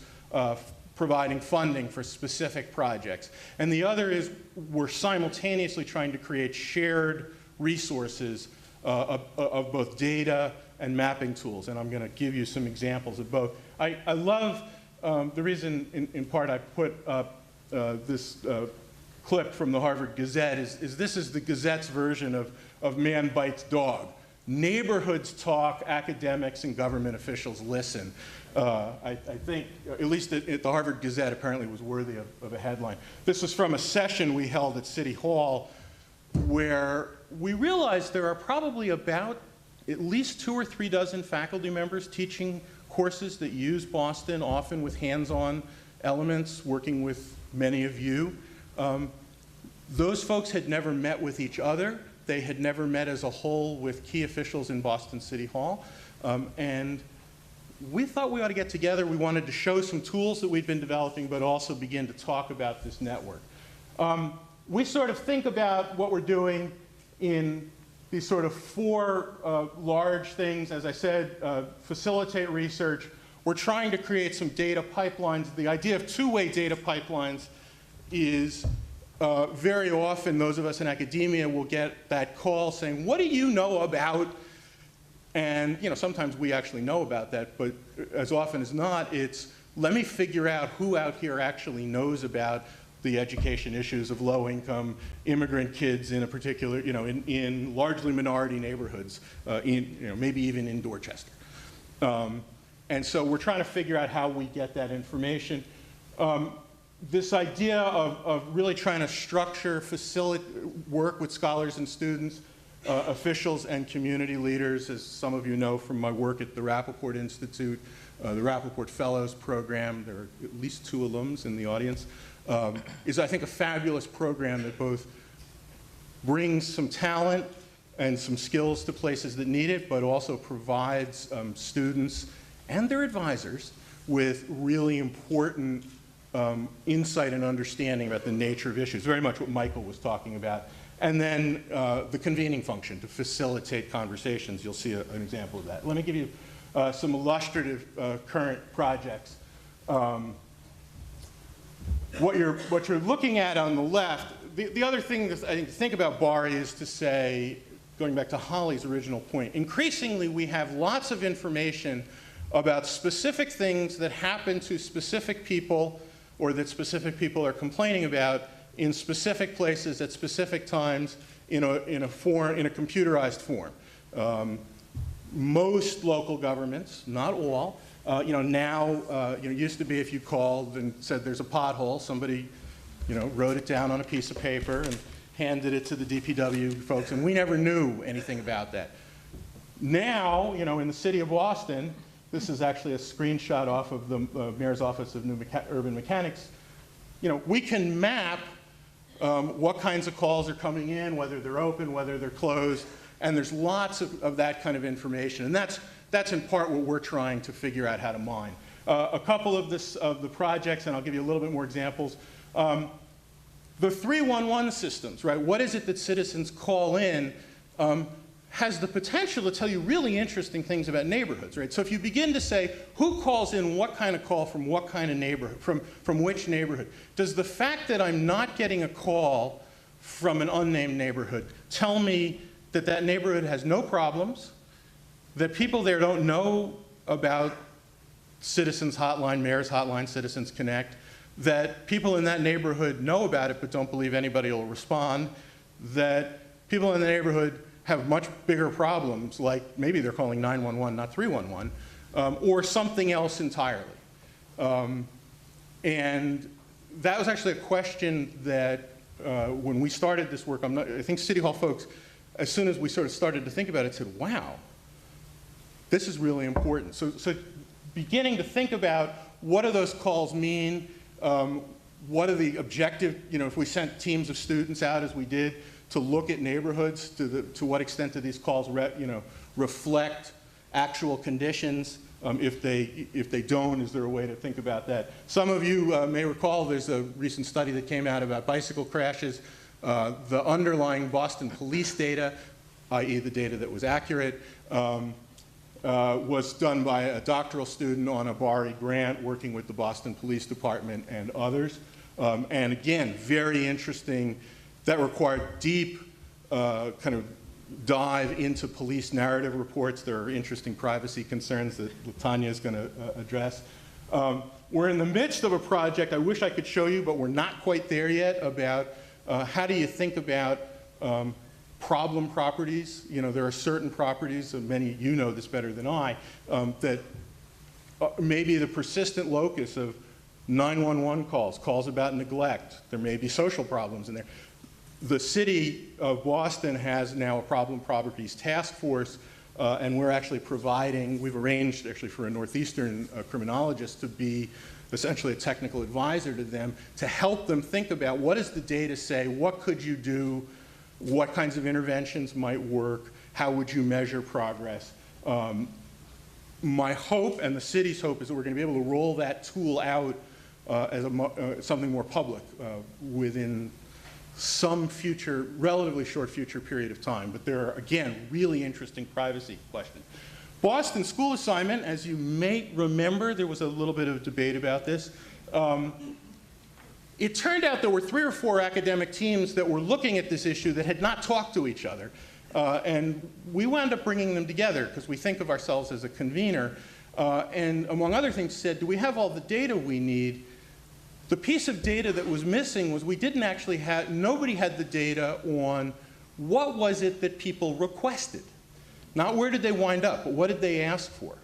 providing funding for specific projects. And the other is we're simultaneously trying to create shared resources of both data and mapping tools. And I'm going to give you some examples of both. I love the reason, in part, I put up this clip from the Harvard Gazette is this is the Gazette's version of Man Bites Dog. Neighborhoods talk, academics and government officials listen. I think, at least at the Harvard Gazette, apparently was worthy of a headline. This was from a session we held at City Hall where we realized there are probably about at least 2 or 3 dozen faculty members teaching courses that use Boston, often with hands-on elements, working with many of you. Those folks had never met with each other. They had never met as a whole with key officials in Boston City Hall. And we thought we ought to get together. We wanted to show some tools that we'd been developing, but also begin to talk about this network. We sort of think about what we're doing in these sort of four large things. As I said, facilitate research. We're trying to create some data pipelines. The idea of two-way data pipelines is very often those of us in academia will get that call saying, what do you know about? And sometimes we actually know about that, but as often as not, it's let me figure out who out here actually knows about the education issues of low-income immigrant kids in a particular, in largely minority neighborhoods, maybe even in Dorchester. And so we're trying to figure out how we get that information. This idea of really trying to structure, work with scholars and students, officials and community leaders, as some of you know from my work at the Rappaport Institute, the Rappaport Fellows Program, there are at least 2 alums in the audience, is I think a fabulous program that both brings some talent and some skills to places that need it, but also provides students and their advisors with really important insight and understanding about the nature of issues, very much what Michael was talking about. And then the convening function to facilitate conversations. You'll see an example of that. Let me give you some illustrative current projects. What you're looking at on the left, the other thing that I think to think about BARI is to say, going back to Holly's original point, increasingly we have lots of information about specific things that happen to specific people or that specific people are complaining about in specific places at specific times in a computerized form. Most local governments, not all, now, it used to be if you called and said there's a pothole, somebody, wrote it down on a piece of paper and handed it to the DPW folks, and we never knew anything about that. Now, in the city of Boston, this is actually a screenshot off of the Mayor's Office of New Urban Mechanics. We can map what kinds of calls are coming in, whether they're open, whether they're closed, and there's lots of that kind of information. And that's in part what we're trying to figure out how to mine. A couple of the projects, and I'll give you a little bit more examples. The 311 systems, right? What is it that citizens call in has the potential to tell you really interesting things about neighborhoods, right? So if you begin to say, who calls in what kind of call from what kind of neighborhood, from which neighborhood, does the fact that I'm not getting a call from an unnamed neighborhood tell me that that neighborhood has no problems, that people there don't know about Citizens Hotline, Mayor's Hotline, Citizens Connect, that people in that neighborhood know about it but don't believe anybody will respond, that people in the neighborhood have much bigger problems, like maybe they're calling 911, not 311, or something else entirely. And that was actually a question that when we started this work, I think City Hall folks, as soon as we sort of started to think about it, said, wow, this is really important. So beginning to think about what do those calls mean, what are the objective, if we sent teams of students out as we did to look at neighborhoods, to what extent do these calls reflect actual conditions? If they don't, is there a way to think about that? Some of you may recall there's a recent study that came out about bicycle crashes. The underlying Boston police data, i.e. the data that was accurate, was done by a doctoral student on a BARI grant working with the Boston Police Department and others. And again, very interesting. That required deep kind of dive into police narrative reports. There are interesting privacy concerns that Latanya is going to address. We're in the midst of a project I wish I could show you, but we're not quite there yet, about how do you think about problem properties. There are certain properties, and many of you know this better than I, that may be the persistent locus of 911 calls about neglect. There may be social problems in there. The city of Boston has now a problem properties task force, and we're actually we've arranged actually for a Northeastern criminologist to be essentially a technical advisor to them to help them think about what does the data say, what could you do, what kinds of interventions might work, how would you measure progress. My hope and the city's hope is that we're going to be able to roll that tool out as something more public within some future, relatively short future period of time. But there are, again, really interesting privacy questions. Boston school assignment, as you may remember, there was a little bit of debate about this. It turned out there were 3 or 4 academic teams that were looking at this issue that had not talked to each other. And we wound up bringing them together because we think of ourselves as a convener. And among other things said, do we have all the data we need? The piece of data that was missing was we didn't actually have, nobody had the data on what was it that people requested. Not where did they wind up, but what did they ask for?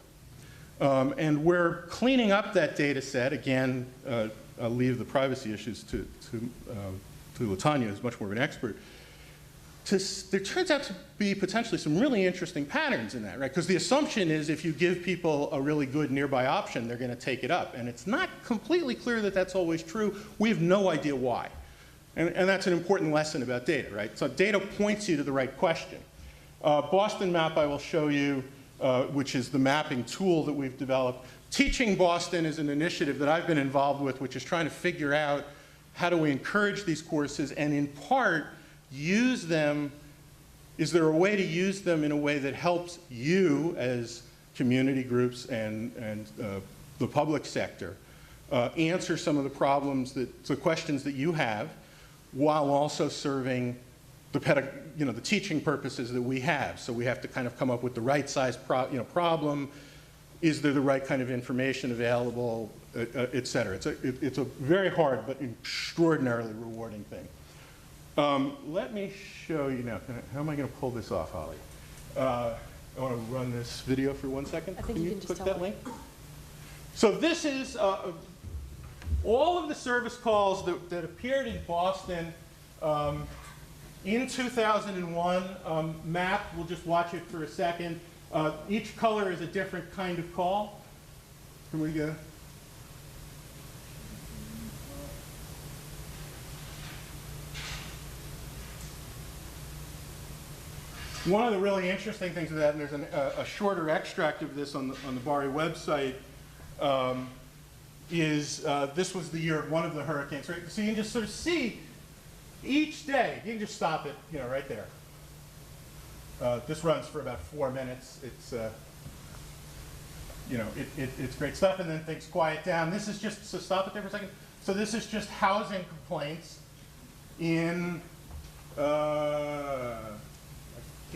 And we're cleaning up that data set. Again, I'll leave the privacy issues to Latanya, who's much more of an expert. There turns out to be potentially some really interesting patterns in that, right? Because the assumption is if you give people a really good nearby option, they're going to take it up. And it's not completely clear that that's always true. We have no idea why. And that's an important lesson about data, right? So data points you to the right question. Boston Map I will show you, which is the mapping tool that we've developed. Teaching Boston is an initiative that I've been involved with, which is trying to figure out how do we encourage these courses and in part use them. Is there a way to use them in a way that helps you as community groups and the public sector answer some of the problems, the questions that you have, while also serving the teaching purposes that we have. So we have to kind of come up with the right size problem. Is there the right kind of information available, et cetera. It's a very hard but extraordinarily rewarding thing. Let me show you now. How am I going to pull this off, Holly? I want to run this video for 1 second. I think you can just click tell that me. link? So this is all of the service calls that appeared in Boston in 2001. Map, we'll just watch it for a second. Each color is a different kind of call. Can we go? One of the really interesting things of that, and there's a shorter extract of this on the BARI website, is this was the year of one of the hurricanes. Right? So you can just sort of see each day. You can just stop it, right there. This runs for about 4 minutes. It's it's great stuff, and then things quiet down. This is just, so stop it there for a second. So this is just housing complaints in. I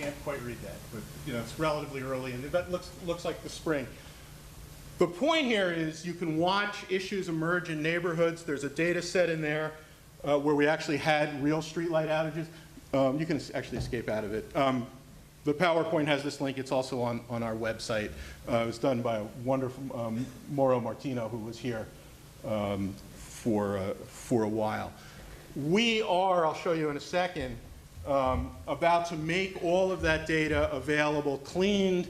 can't quite read that, but it's relatively early, and that looks like the spring. The point here is you can watch issues emerge in neighborhoods. There's a data set in there where we actually had real streetlight outages. You can actually escape out of it. The PowerPoint has this link. It's also on our website. It was done by a wonderful Mauro Martino, who was here for a while. We are, I'll show you in a second, about to make all of that data available, cleaned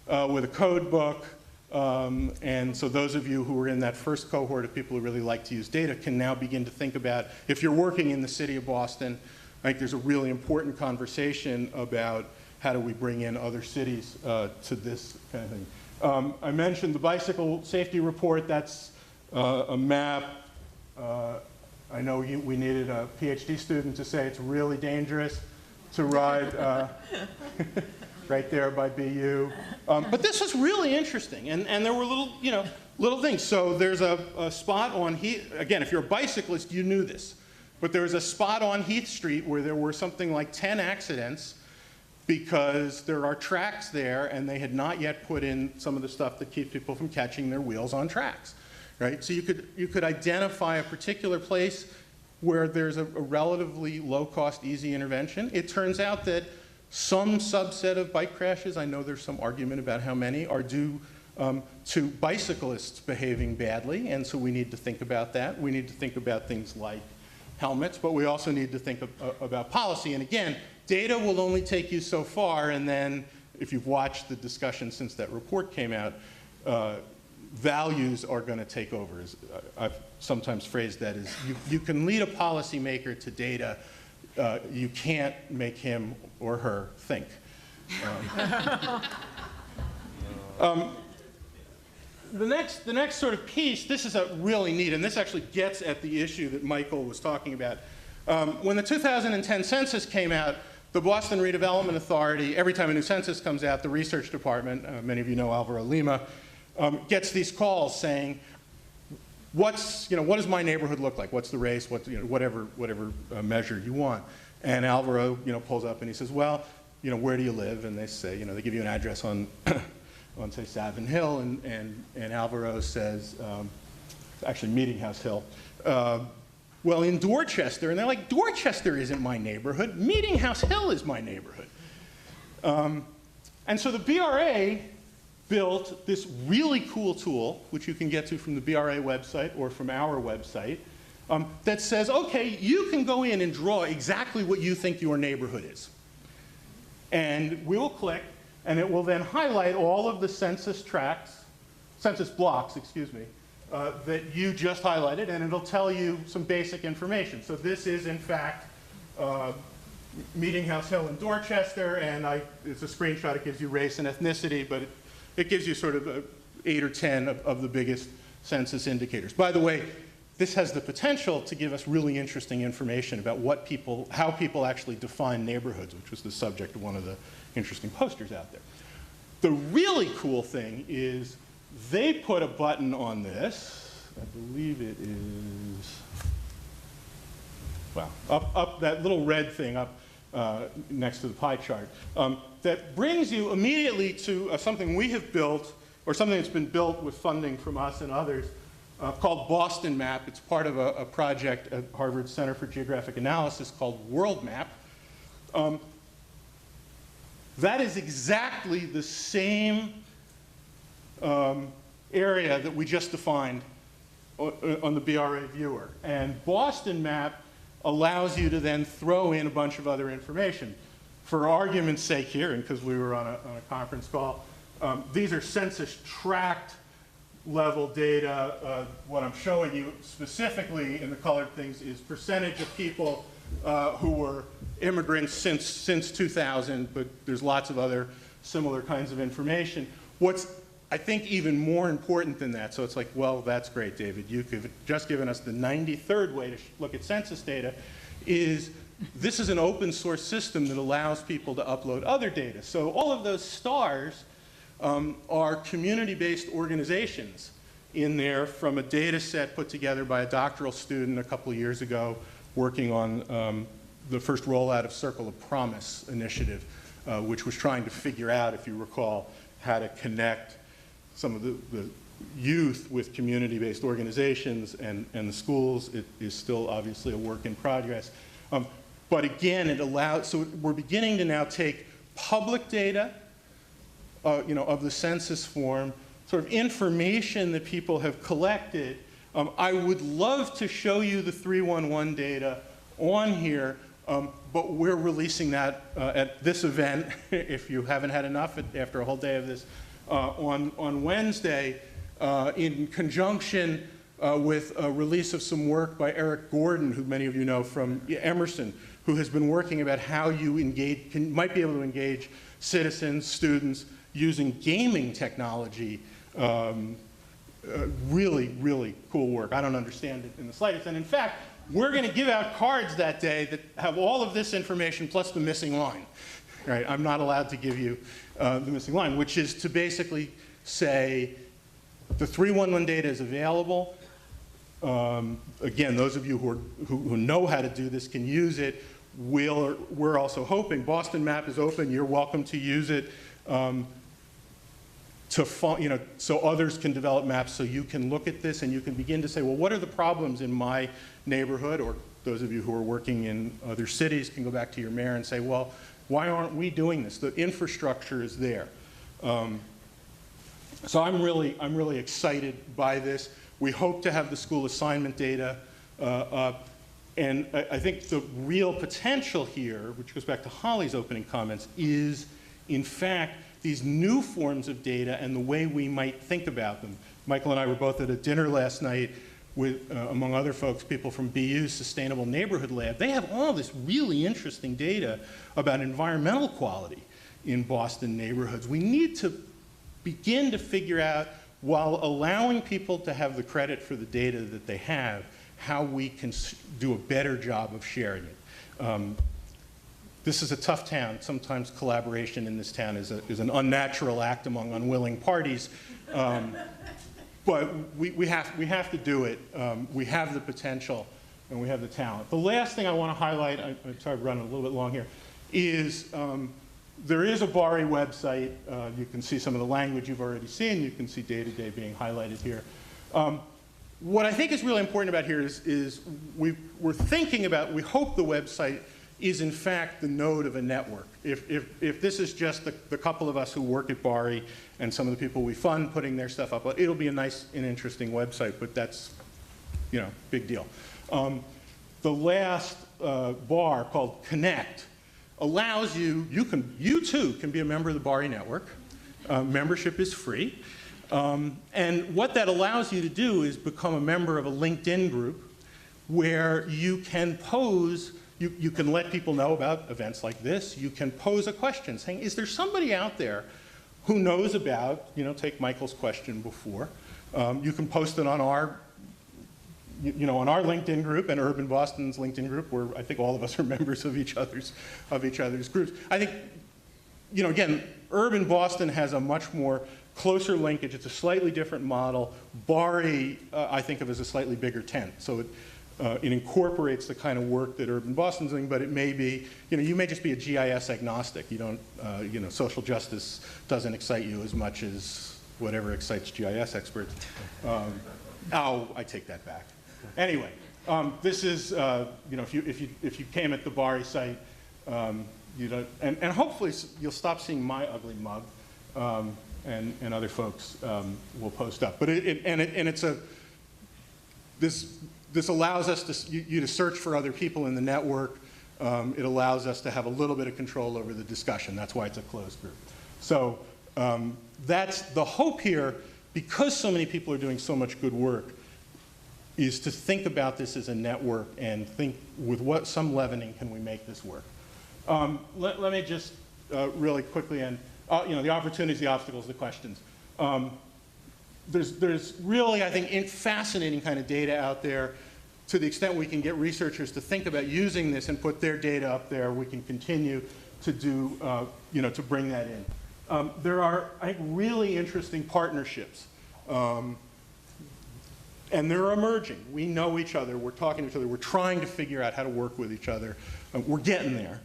with a code book. And so those of you who are in that first cohort of people who really like to use data can now begin to think about, if you're working in the city of Boston, I think there's a really important conversation about how do we bring in other cities to this kind of thing. I mentioned the bicycle safety report. That's a map. I know we needed a PhD student to say it's really dangerous to ride right there by BU. But this was really interesting, and there were little things. So there's a spot on Heath. Again, if you're a bicyclist, you knew this. But there was a spot on Heath Street where there were something like 10 accidents because there are tracks there, and they had not yet put in some of the stuff that keeps people from catching their wheels on tracks. Right? So you could identify a particular place where there's a relatively low-cost, easy intervention. It turns out that some subset of bike crashes, I know there's some argument about how many, are due to bicyclists behaving badly, and so we need to think about that. We need to think about things like helmets, but we also need to think about policy. And again, data will only take you so far, and then if you've watched the discussion since that report came out, values are going to take over. I've sometimes phrased that as you can lead a policymaker to data, you can't make him or her think. the next sort of piece, this is a really neat, and this actually gets at the issue that Michael was talking about. When the 2010 census came out, the Boston Redevelopment Authority, every time a new census comes out, the research department, many of you know Alvaro Lima, gets these calls saying, what does my neighborhood look like? What's the race? Whatever measure you want. And Alvaro, pulls up and he says, well, where do you live? And they say, they give you an address on, on say Savin Hill, and Alvaro says, actually Meeting House Hill. Well, in Dorchester, and they're like, Dorchester isn't my neighborhood. Meeting House Hill is my neighborhood. And so the BRA built this really cool tool, which you can get to from the BRA website or from our website, that says, okay, you can go in and draw exactly what you think your neighborhood is. And we will click, and it will then highlight all of the census blocks, that you just highlighted, and it'll tell you some basic information. So this is, in fact, Meeting House Hill in Dorchester, and it's a screenshot. It gives you race and ethnicity, but it gives you sort of 8 or 10 of the biggest census indicators. By the way, this has the potential to give us really interesting information about how people actually define neighborhoods, which was the subject of one of the interesting posters out there. The really cool thing is they put a button on this. I believe it is, well, up that little red thing up next to the pie chart, that brings you immediately to something we have built, or something that's been built with funding from us and others, called Boston Map. It's part of a project at Harvard Center for Geographic Analysis called World Map. That is exactly the same area that we just defined on the BRA viewer. And Boston Map allows you to then throw in a bunch of other information. For argument's sake here, and because we were on a conference call, these are census tract level data. What I'm showing you specifically in the colored things is percentage of people who were immigrants since 2000, but there's lots of other similar kinds of information. What's, I think, even more important than that, so it's like, well, that's great, David. You've just given us the 93rd way to look at census data, is this is an open source system that allows people to upload other data. So all of those stars are community-based organizations in there from a data set put together by a doctoral student a couple of years ago working on the first rollout of Circle of Promise initiative, which was trying to figure out, if you recall, how to connect some of the youth with community-based organizations and the schools. It is still obviously a work in progress. But again, it allows, so we're beginning to now take public data, of the census form, sort of information that people have collected. I would love to show you the 311 data on here, but we're releasing that at this event, if you haven't had enough after a whole day of this, on Wednesday, in conjunction with a release of some work by Eric Gordon, who many of you know from Emerson, who has been working about how you might be able to engage citizens, students, using gaming technology. Really, really cool work. I don't understand it in the slightest. And in fact, we're going to give out cards that day that have all of this information plus the missing line. Right? I'm not allowed to give you the missing line, which is to basically say the 311 data is available. Again, those of you who know how to do this can use it. We're also hoping, Boston Map is open, you're welcome to use it. So others can develop maps, so you can look at this and you can begin to say, well, what are the problems in my neighborhood? Or those of you who are working in other cities can go back to your mayor and say, well, why aren't we doing this? The infrastructure is there. So I'm really excited by this. We hope to have the school assignment data up. And I think the real potential here, which goes back to Holly's opening comments, is in fact these new forms of data and the way we might think about them. Michael and I were both at a dinner last night with, among other folks, people from BU's Sustainable Neighborhood Lab. They have all this really interesting data about environmental quality in Boston neighborhoods. We need to begin to figure out while allowing people to have the credit for the data that they have, how we can do a better job of sharing it. This is a tough town. Sometimes collaboration in this town is an unnatural act among unwilling parties. But we have to do it. We have the potential and we have the talent. The last thing I want to highlight, I'm sorry I'm running a little bit long here, is there is a BARI website. You can see some of the language you've already seen. You can see day-to-day being highlighted here. What I think is really important about here is we're thinking about, we hope the website is in fact the node of a network. If this is just the couple of us who work at BARI and some of the people we fund putting their stuff up, it'll be a nice and interesting website, but that's, you know, big deal. The last bar called Connect allows you too can be a member of the BARI network. Membership is free. And what that allows you to do is become a member of a LinkedIn group where you can pose, you can let people know about events like this. You can pose a question saying, is there somebody out there who knows about, you know, take Michael's question before. You can post it on our, you know, on our LinkedIn group and URBAN.Boston's LinkedIn group, where I think all of us are members of each other's groups. I think, you know, again, URBAN.Boston has a much more closer linkage. It's a slightly different model. BARI, I think of as a slightly bigger tent. So it incorporates the kind of work that URBAN.Boston's doing, but it may be, you know, you may just be a GIS agnostic. You don't, you know, social justice doesn't excite you as much as whatever excites GIS experts. Oh, I take that back. Anyway, this is, you know, if you came at the BARI site, you know, and hopefully you'll stop seeing my ugly mug, and other folks will post up. But this allows us you to search for other people in the network. It allows us to have a little bit of control over the discussion. That's why it's a closed group. So that's the hope here, because so many people are doing so much good work, is to think about this as a network and think with some leavening can we make this work. Let me just really quickly end. You know, the opportunities, the obstacles, the questions. There's really, I think, fascinating kind of data out there. To the extent we can get researchers to think about using this and put their data up there, we can continue to do, you know, to bring that in. There are, I think, really interesting partnerships. And they're emerging. We know each other. We're talking to each other. We're trying to figure out how to work with each other. We're getting there.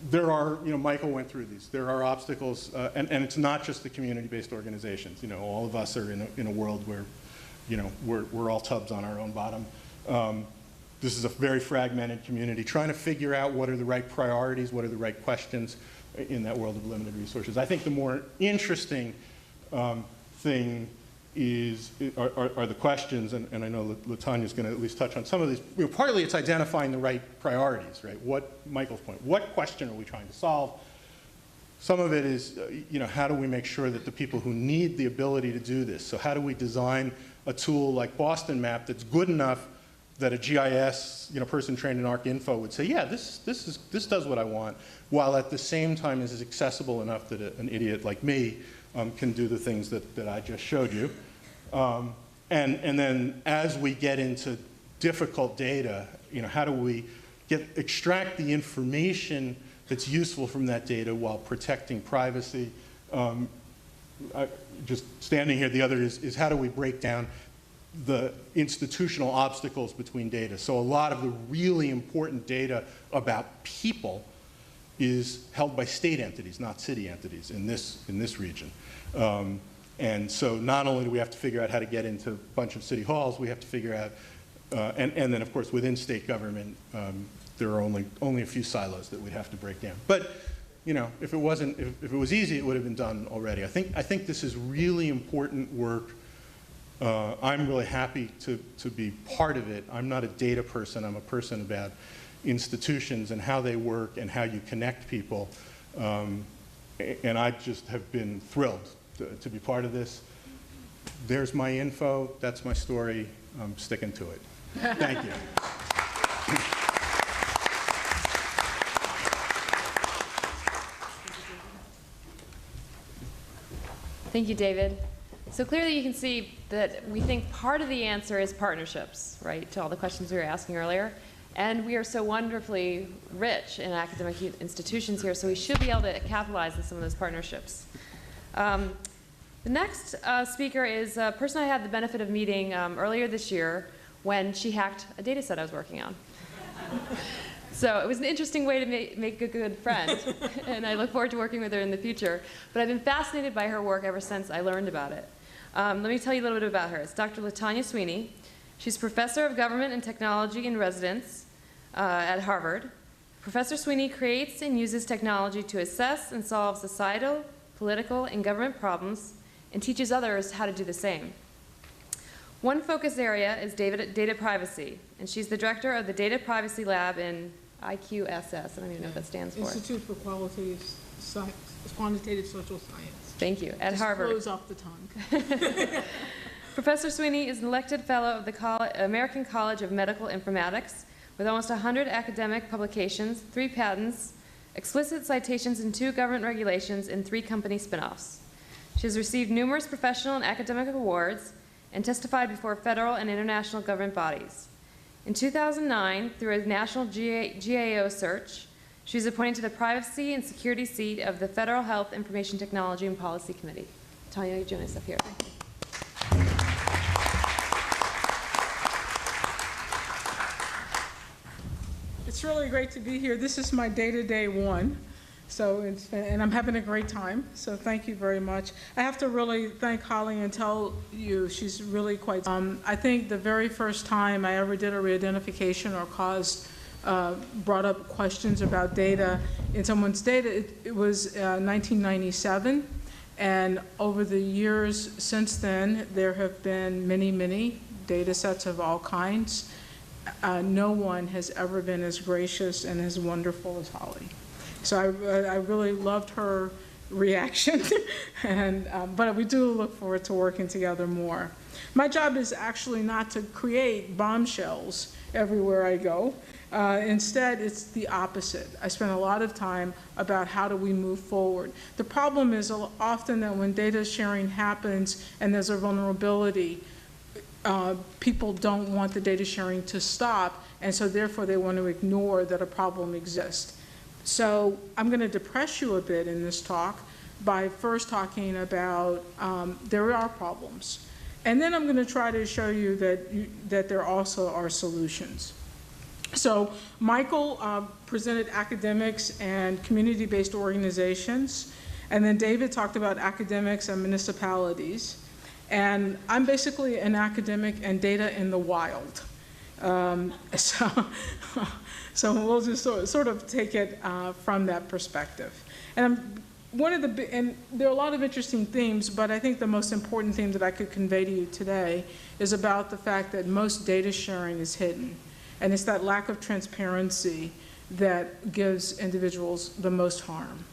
There are, you know, Michael went through these. There are obstacles, and it's not just the community-based organizations. You know, all of us are in a world where, you know, we're all tubs on our own bottom. This is a very fragmented community. Trying to figure out what are the right priorities, what are the right questions in that world of limited resources. I think the more interesting thing are the questions, and I know Latanya's going to at least touch on some of these. You know, partly it's identifying the right priorities, right? Michael's point, what question are we trying to solve? Some of it is, you know, how do we make sure that the people who need the ability to do this, so how do we design a tool like Boston Map that's good enough that a GIS, you know, person trained in ArcInfo would say, yeah, this does what I want, while at the same time is accessible enough that an idiot like me can do the things that I just showed you. And then as we get into difficult data, you know, how do we extract the information that's useful from that data while protecting privacy? Just standing here, the other is how do we break down the institutional obstacles between data? So a lot of the really important data about people is held by state entities, not city entities in this region. And so not only do we have to figure out how to get into a bunch of city halls, we have to figure out, and then of course within state government, there are only a few silos that we'd have to break down. But you know, if it was easy, it would have been done already. I think this is really important work. I'm really happy to be part of it. I'm not a data person. I'm a person about institutions and how they work and how you connect people. And I just have been thrilled to be part of this. There's my info. That's my story. I'm sticking to it. Thank you. Thank you, David. So clearly you can see that we think part of the answer is partnerships, right, to all the questions we were asking earlier. And we are so wonderfully rich in academic institutions here, so we should be able to capitalize on some of those partnerships. The next speaker is a person I had the benefit of meeting earlier this year when she hacked a data set I was working on. So it was an interesting way to make a good friend, and I look forward to working with her in the future. But I've been fascinated by her work ever since I learned about it. Let me tell you a little bit about her. It's Dr. Latanya Sweeney. She's Professor of Government and Technology in Residence at Harvard. Professor Sweeney creates and uses technology to assess and solve societal, political, and government problems, and teaches others how to do the same. One focus area is data privacy, and she's the director of the Data Privacy Lab in IQSS. I don't even know what that stands for. Institute for Quantitative Social Science. Thank you, at Harvard. Just close off the tongue. Professor Sweeney is an elected fellow of the American College of Medical Informatics with almost 100 academic publications, 3 patents, explicit citations in 2 government regulations, and 3 company spinoffs. She has received numerous professional and academic awards and testified before federal and international government bodies. In 2009, through a national GAO search, she was appointed to the Privacy and Security seat of the Federal Health Information Technology and Policy Committee. Tanya, you join us up here. It's really great to be here. This is my day-to-day one. So and I'm having a great time, so thank you very much. I have to really thank Holly and tell you she's really quite, I think the very first time I ever did a re-identification or brought up questions about data in someone's data, it was 1997, and over the years since then, there have been many, many data sets of all kinds. No one has ever been as gracious and as wonderful as Holly. So I really loved her reaction, but we do look forward to working together more. My job is actually not to create bombshells everywhere I go. Instead, it's the opposite. I spend a lot of time about how do we move forward. The problem is often that when data sharing happens and there's a vulnerability, people don't want the data sharing to stop, and so therefore they want to ignore that a problem exists. So I'm going to depress you a bit in this talk by first talking about there are problems. And then I'm going to try to show you that there also are solutions. So Michael presented academics and community-based organizations, and then David talked about academics and municipalities. And I'm basically an academic and data in the wild. So we'll just sort of take it from that perspective. And and there are a lot of interesting themes, but I think the most important theme that I could convey to you today is about the fact that most data sharing is hidden. And it's that lack of transparency that gives individuals the most harm.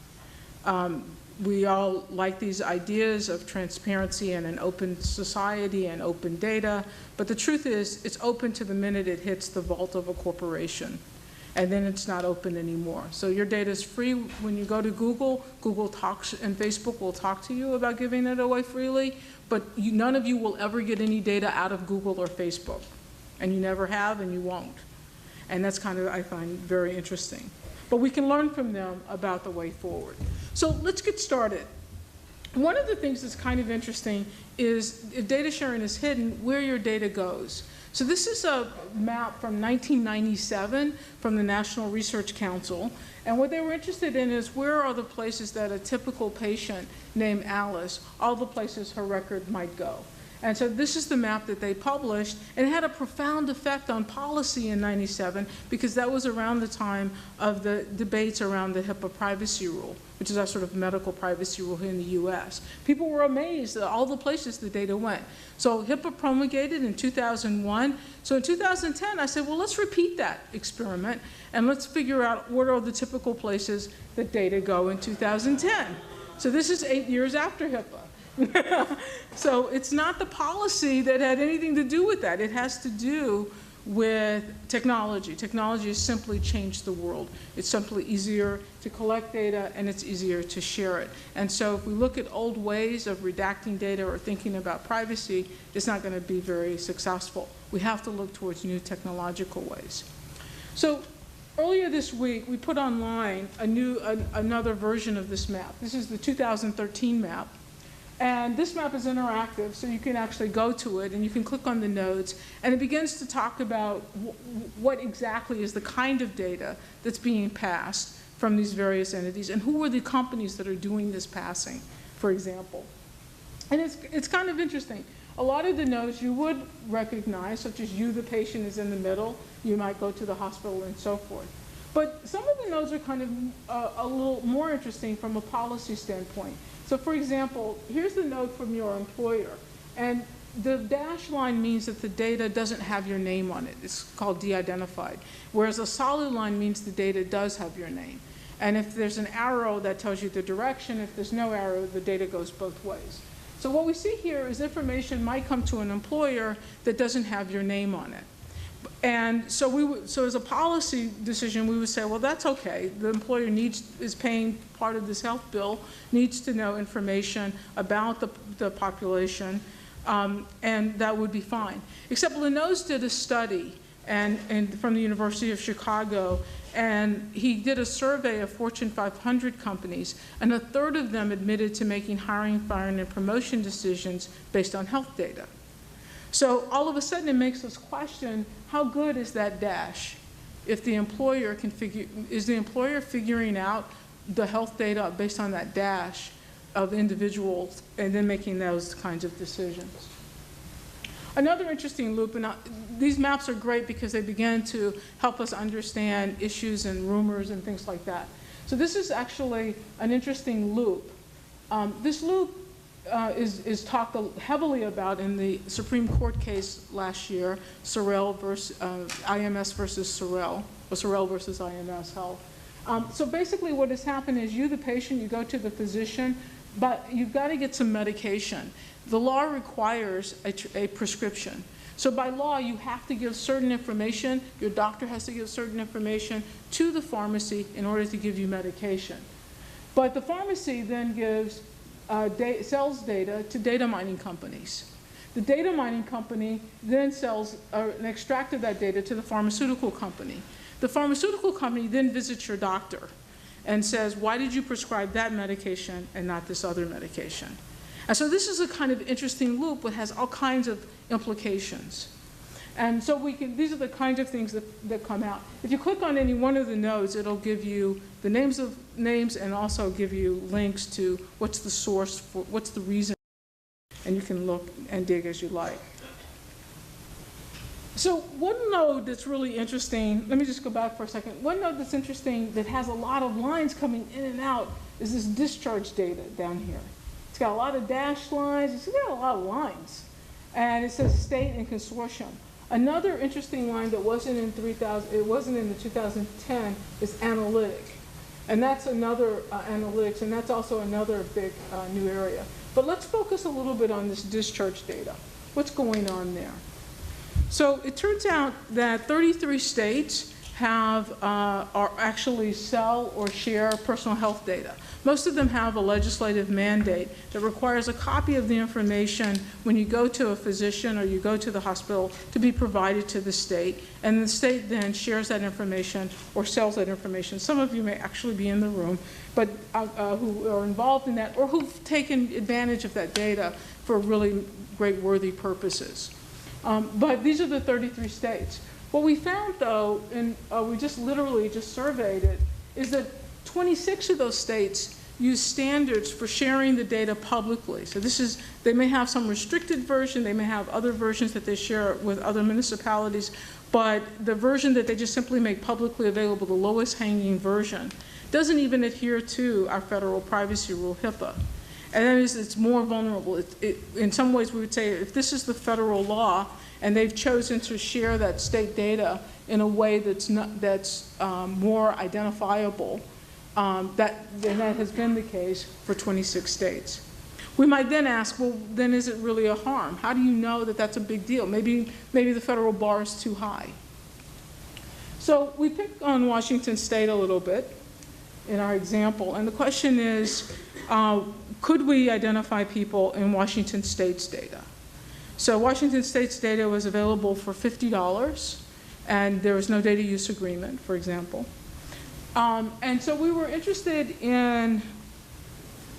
We all like these ideas of transparency and an open society and open data, but the truth is it's open to the minute it hits the vault of a corporation, and then it's not open anymore. So your data is free when you go to Google. Google talks and Facebook will talk to you about giving it away freely, but none of you will ever get any data out of Google or Facebook, and you never have and you won't. And that's kind of, I find, very interesting. But we can learn from them about the way forward. So let's get started. One of the things that's kind of interesting is if data sharing is hidden, where your data goes. So this is a map from 1997 from the National Research Council. And what they were interested in is where are the places that a typical patient named Alice, all the places her record might go. And so this is the map that they published, and it had a profound effect on policy in '97 because that was around the time of the debates around the HIPAA privacy rule, which is our sort of medical privacy rule here in the US. People were amazed at all the places the data went. So HIPAA promulgated in 2001. So in 2010, I said, well, let's repeat that experiment, and let's figure out what are the typical places that data go in 2010. So this is 8 years after HIPAA. So it's not the policy that had anything to do with that. It has to do with technology. Technology has simply changed the world. It's simply easier to collect data, and it's easier to share it. And so if we look at old ways of redacting data or thinking about privacy, it's not going to be very successful. We have to look towards new technological ways. So earlier this week, we put online another version of this map. This is the 2013 map. And this map is interactive, so you can actually go to it and you can click on the nodes, and it begins to talk about what exactly is the kind of data that's being passed from these various entities, and who are the companies that are doing this passing, for example. And it's kind of interesting. A lot of the nodes you would recognize, such as you, the patient, is in the middle. You might go to the hospital and so forth. But some of the nodes are kind of a little more interesting from a policy standpoint. So for example, here's the node from your employer. And the dashed line means that the data doesn't have your name on it. It's called de-identified. Whereas a solid line means the data does have your name. And if there's an arrow, that tells you the direction. If there's no arrow, the data goes both ways. So what we see here is information might come to an employer that doesn't have your name on it. And so as a policy decision, we would say, well, that's okay. The employer is paying part of this health bill, needs to know information about the population, and that would be fine. Except Leno's did a study and from the University of Chicago, and he did a survey of Fortune 500 companies, and a third of them admitted to making hiring, firing, and promotion decisions based on health data. So all of a sudden it makes us question, how good is that dash? If the employer is the employer figuring out the health data based on that dash of individuals and then making those kinds of decisions? Another interesting loop, and these maps are great because they begin to help us understand issues and rumors and things like that. So this is actually an interesting loop. This loop is talked heavily about in the Supreme Court case last year, Sorrell versus IMS versus Sorrell, or Sorrell versus IMS Health. So basically what has happened is you, the patient, you go to the physician, but you've got to get some medication. The law requires a prescription. So by law, you have to give certain information, your doctor has to give certain information to the pharmacy in order to give you medication. But the pharmacy then gives sells data to data mining companies. The data mining company then sells an extract of that data to the pharmaceutical company. The pharmaceutical company then visits your doctor and says, why did you prescribe that medication and not this other medication? And so this is a kind of interesting loop that has all kinds of implications. And so these are the kinds of things that come out. If you click on any one of the nodes, it'll give you the names and also give you links to what's the source, what's the reason, and you can look and dig as you like. So one node that's really interesting, let me just go back for a second. One node that's interesting that has a lot of lines coming in and out is this discharge data down here. It's got a lot of dashed lines, it's got a lot of lines. And it says state and consortium. Another interesting line that wasn't in the 2010 is analytic. And that's another analytics, and that's also another big new area. But let's focus a little bit on this discharge data. What's going on there? So it turns out that 33 states actually sell or share personal health data. Most of them have a legislative mandate that requires a copy of the information when you go to a physician or you go to the hospital to be provided to the state, and the state then shares that information or sells that information. Some of you may actually be in the room, but who are involved in that or who've taken advantage of that data for really great worthy purposes. But these are the 33 states. What we found, though, and we literally just surveyed it, is that 26 of those states use standards for sharing the data publicly. So they may have some restricted version, they may have other versions that they share with other municipalities, but the version that they just simply make publicly available, the lowest hanging version, doesn't even adhere to our federal privacy rule, HIPAA. And that is, it's more vulnerable. In some ways, we would say if this is the federal law and they've chosen to share that state data in a way that's more identifiable, that has been the case for 26 states. We might then ask, well, then is it really a harm? How do you know that that's a big deal? Maybe the federal bar is too high. So we picked on Washington State a little bit in our example, and the question is, could we identify people in Washington State's data? So Washington State's data was available for $50, and there was no data use agreement, for example. And so we were interested in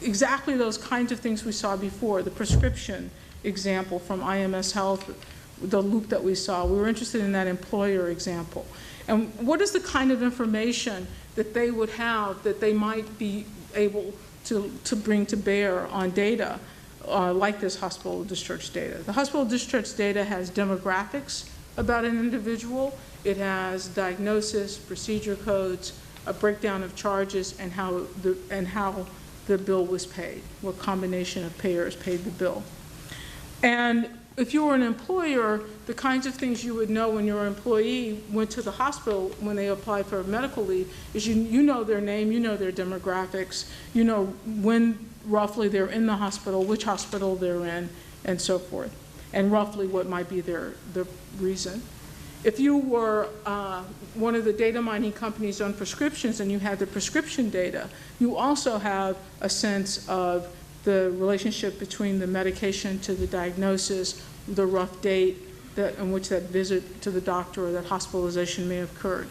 exactly those kinds of things we saw before, the prescription example from IMS Health, the loop that we saw. We were interested in that employer example. And what is the kind of information that they would have that they might be able to bring to bear on data like this hospital discharge data? The hospital discharge data has demographics about an individual. It has diagnosis, procedure codes, a breakdown of charges, and how the bill was paid, what combination of payers paid the bill. And if you were an employer, the kinds of things you would know when your employee went to the hospital when they applied for a medical leave is you know their name, you know their demographics, you know when roughly they're in the hospital, which hospital they're in, and so forth, and roughly what might be the reason. If you were one of the data mining companies on prescriptions and you had the prescription data, you also have a sense of the relationship between the medication to the diagnosis, the rough date in which that visit to the doctor or that hospitalization may have occurred.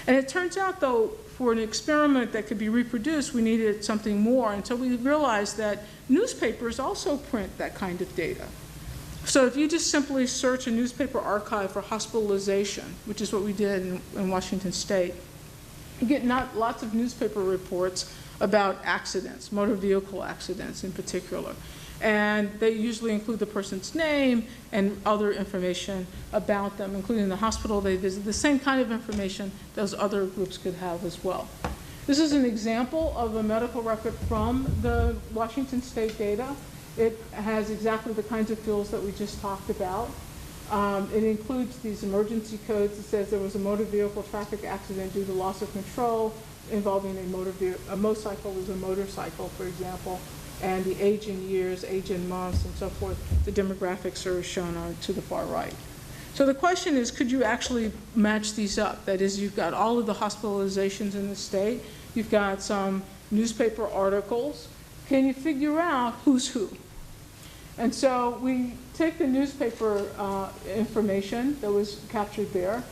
And it turns out, though, for an experiment that could be reproduced, we needed something more. And so we realized that newspapers also print that kind of data. So if you just simply search a newspaper archive for hospitalization, which is what we did in Washington State, you get lots of newspaper reports about accidents, motor vehicle accidents in particular. And they usually include the person's name and other information about them, including the hospital they visit, the same kind of information those other groups could have as well. This is an example of a medical record from the Washington State data. It has exactly the kinds of fields that we just talked about. It includes these emergency codes. It says there was a motor vehicle traffic accident due to loss of control involving a motorcycle is a motorcycle, for example, and the age in years, age in months, and so forth. The demographics are shown on to the far right. So the question is, could you actually match these up? That is, you've got all of the hospitalizations in the state. You've got some newspaper articles. Can you figure out who's who? And so we take the newspaper information that was captured there.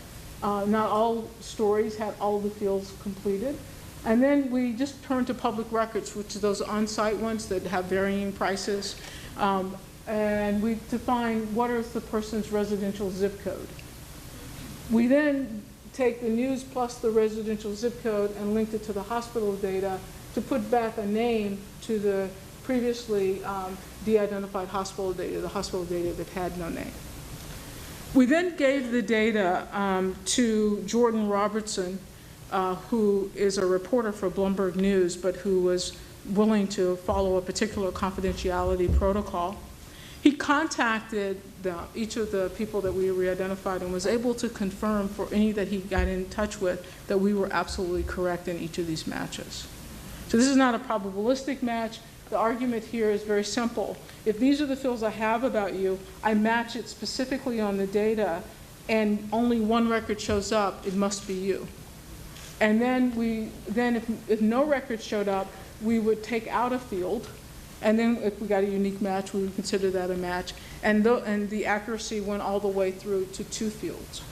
Not all stories had all the fields completed. And then we just turn to public records, which are those on-site ones that have varying prices. And we define what is the person's residential zip code. We then take the news plus the residential zip code and linked it to the hospital data to put back a name to the previously de-identified hospital data, the hospital data that had no name. We then gave the data to Jordan Robertson, who is a reporter for Bloomberg News, but who was willing to follow a particular confidentiality protocol. He contacted each of the people that we re-identified and was able to confirm for any that he got in touch with that we were absolutely correct in each of these matches. So this is not a probabilistic match. The argument here is very simple. If these are the fields I have about you, I match it specifically on the data, and only one record shows up, it must be you. And then if no record showed up, we would take out a field, and then if we got a unique match, we would consider that a match. And the accuracy went all the way through to 2 fields.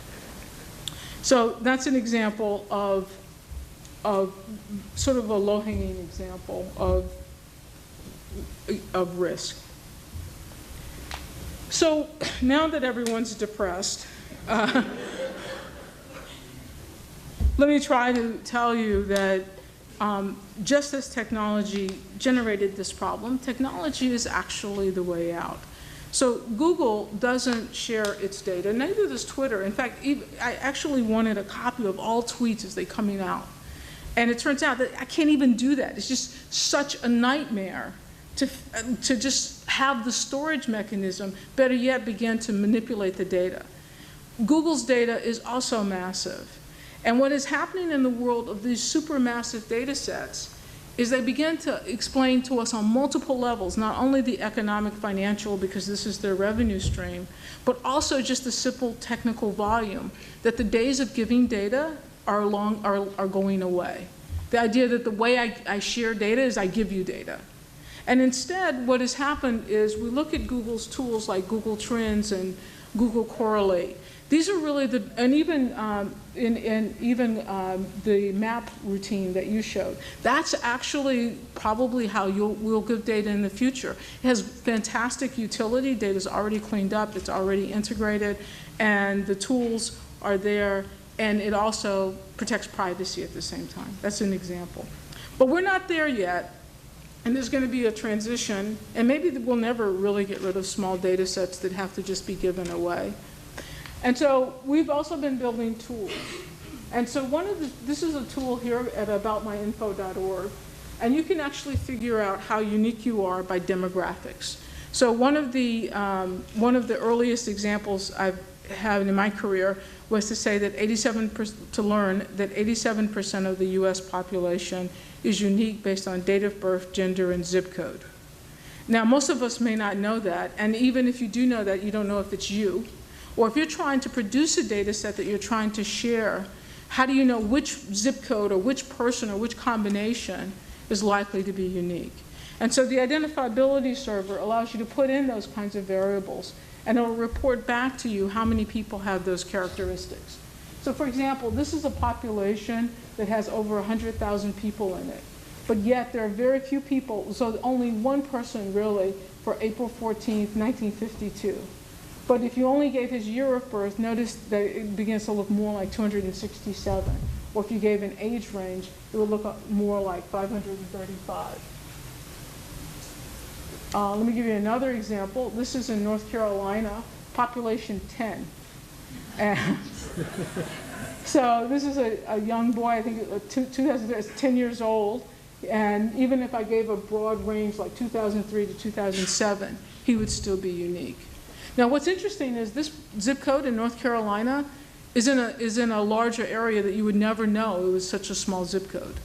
So that's an example of sort of a low-hanging example of risk. So now that everyone's depressed, let me try to tell you that just as technology generated this problem, technology is actually the way out. So Google doesn't share its data, neither does Twitter. In fact, I actually wanted a copy of all tweets as they're coming out. And it turns out that I can't even do that. It's just such a nightmare to just have the storage mechanism, better yet, begin to manipulate the data. Google's data is also massive. And what is happening in the world of these supermassive data sets is they begin to explain to us on multiple levels, not only the economic, financial, because this is their revenue stream, but also just the simple technical volume, that the days of giving data are going away. The idea that the way I share data is I give you data. And instead, what has happened is we look at Google's tools like Google Trends and Google Correlate. These are really and even the map routine that you showed, that's actually probably how we'll give data in the future. It has fantastic utility. Data's already cleaned up. It's already integrated. And the tools are there. And it also protects privacy at the same time. That's an example. But we're not there yet. And there's going to be a transition. And maybe we'll never really get rid of small data sets that have to just be given away. And so we've also been building tools. And so this is a tool here at aboutmyinfo.org. And you can actually figure out how unique you are by demographics. So one of the earliest examples I've had in my career was to say that 87% of the US population is unique based on date of birth, gender, and zip code. Now, most of us may not know that. And even if you do know that, you don't know if it's you. Or if you're trying to produce a data set that you're trying to share, how do you know which zip code or which person or which combination is likely to be unique? And so the identifiability server allows you to put in those kinds of variables, and it'll report back to you how many people have those characteristics. So for example, this is a population that has over 100,000 people in it, but yet there are very few people, so only one person really for April 14th, 1952. But if you only gave his year of birth, notice that it begins to look more like 267. Or if you gave an age range, it would look more like 535. Let me give you another example. This is in North Carolina, population 10. So this is a young boy, I think 10 years old. And even if I gave a broad range like 2003 to 2007, he would still be unique. Now, what's interesting is this zip code in North Carolina is in a larger area that you would never know it was such a small zip code.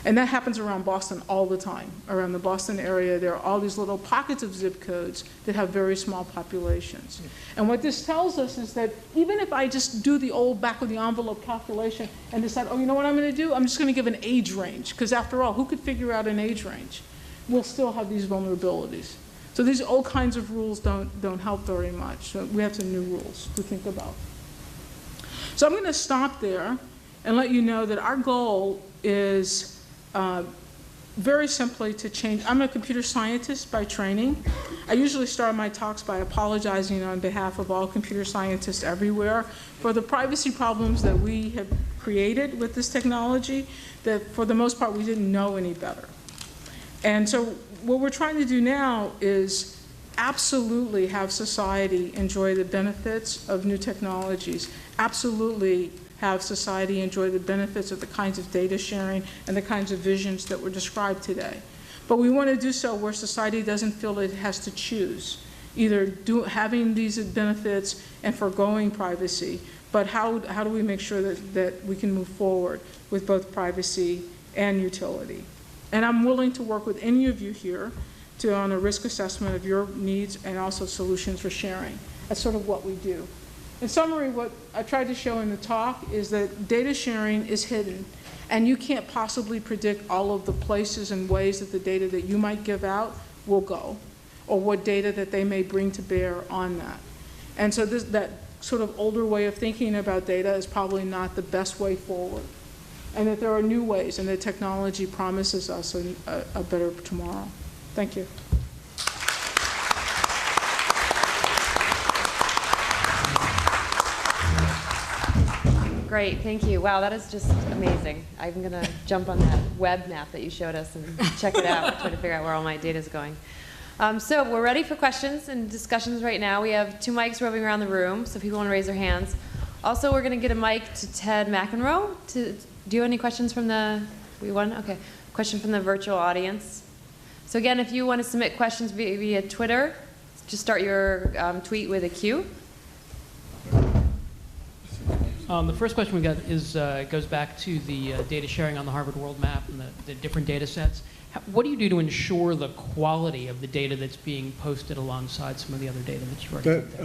And that happens around Boston all the time. Around the Boston area, there are all these little pockets of zip codes that have very small populations. And what this tells us is that even if I just do the old back of the envelope calculation and decide, oh, you know what I'm going to do? I'm just going to give an age range, because after all, who could figure out an age range? We'll still have these vulnerabilities. So these old kinds of rules don't help very much. So we have some new rules to think about. So I'm going to stop there and let you know that our goal is very simply to change. I'm a computer scientist by training. I usually start my talks by apologizing on behalf of all computer scientists everywhere for the privacy problems that we have created with this technology that for the most part we didn't know any better. And so what we're trying to do now is absolutely have society enjoy the benefits of new technologies, absolutely have society enjoy the benefits of the kinds of data sharing and the kinds of visions that were described today. But we want to do so where society doesn't feel it has to choose, either having these benefits and foregoing privacy, but how do we make sure that we can move forward with both privacy and utility? And I'm willing to work with any of you here on a risk assessment of your needs and also solutions for sharing. That's sort of what we do. In summary, what I tried to show in the talk is that data sharing is hidden, and you can't possibly predict all of the places and ways that the data that you might give out will go, or what data that they may bring to bear on that. And so that sort of older way of thinking about data is probably not the best way forward, and that there are new ways, and that technology promises us a better tomorrow. Thank you. Great, thank you. Wow, that is just amazing. I'm going to jump on that web map that you showed us and check it out, try to figure out where all my data is going. So we're ready for questions and discussions right now. We have 2 mics roving around the room, so people want to raise their hands. Also, we're going to get a mic to Ted McEnroe. Do you have any questions from the, okay, question from the virtual audience? So again, if you want to submit questions via Twitter, just start your tweet with a Q. The first question we got is goes back to the data sharing on the Harvard World Map and the different data sets. What do you do to ensure the quality of the data that's being posted alongside some of the other data that you've already put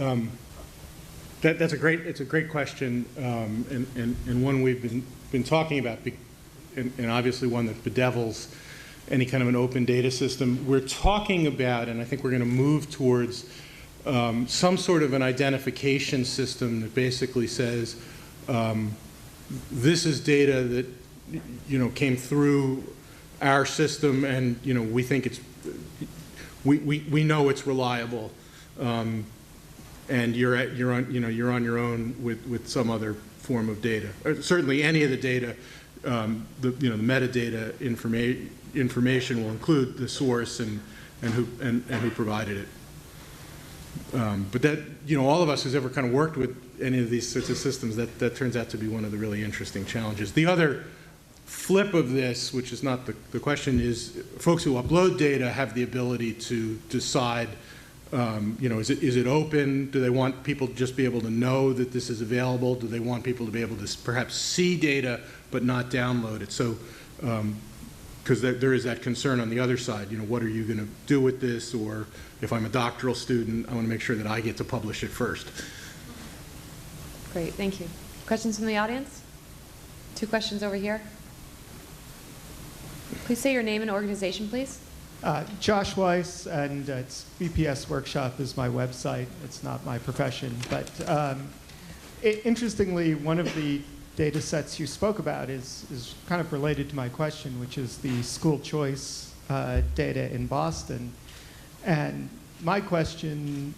there? It's a great question, and one we've been talking about, and obviously one that bedevils any kind of an open data system. We're talking about, and I think we're going to move towards some sort of an identification system that basically says, this is data that came through our system, and we think it's we know it's reliable, and you're on your own with some other form of data. Or certainly, any of the data, the metadata information will include the source and who provided it. But that, all of us who's ever kind of worked with any of these sorts of systems, that turns out to be one of the really interesting challenges. The other flip of this, which is not the question, is folks who upload data have the ability to decide, is it open? Do they want people to just be able to know that this is available? Do they want people to be able to perhaps see data but not download it? So, because there is that concern on the other side, what are you going to do with this? Or if I'm a doctoral student, I want to make sure that I get to publish it first. Great, thank you. Questions from the audience? 2 questions over here. Please say your name and organization, please. Josh Weiss, and it's BPS Workshop is my website. It's not my profession. But interestingly, one of the data sets you spoke about is kind of related to my question, which is the school choice data in Boston. And my question,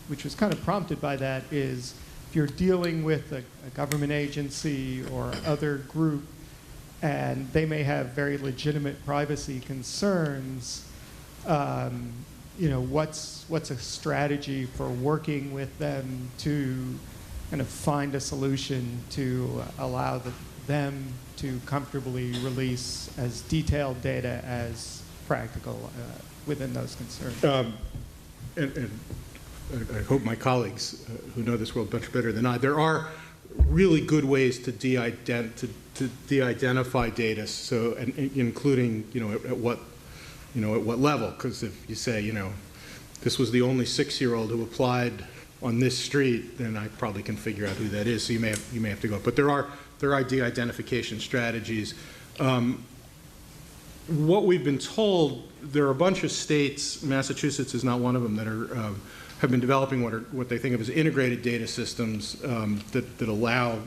which was kind of prompted by that, is if you're dealing with a government agency or other group, and they may have very legitimate privacy concerns, what's a strategy for working with them to kind of find a solution to allow them to comfortably release as detailed data as practical within those concerns? And I hope my colleagues who know this world much better than I, there are really good ways to de-identify data, so including at what level, because if you say this was the only 6-year-old who applied on this street, then I probably can figure out who that is. So you may have to go. But there are de-identification strategies. What we've been told, there are a bunch of states, Massachusetts is not one of them, that have been developing what they think of as integrated data systems that allow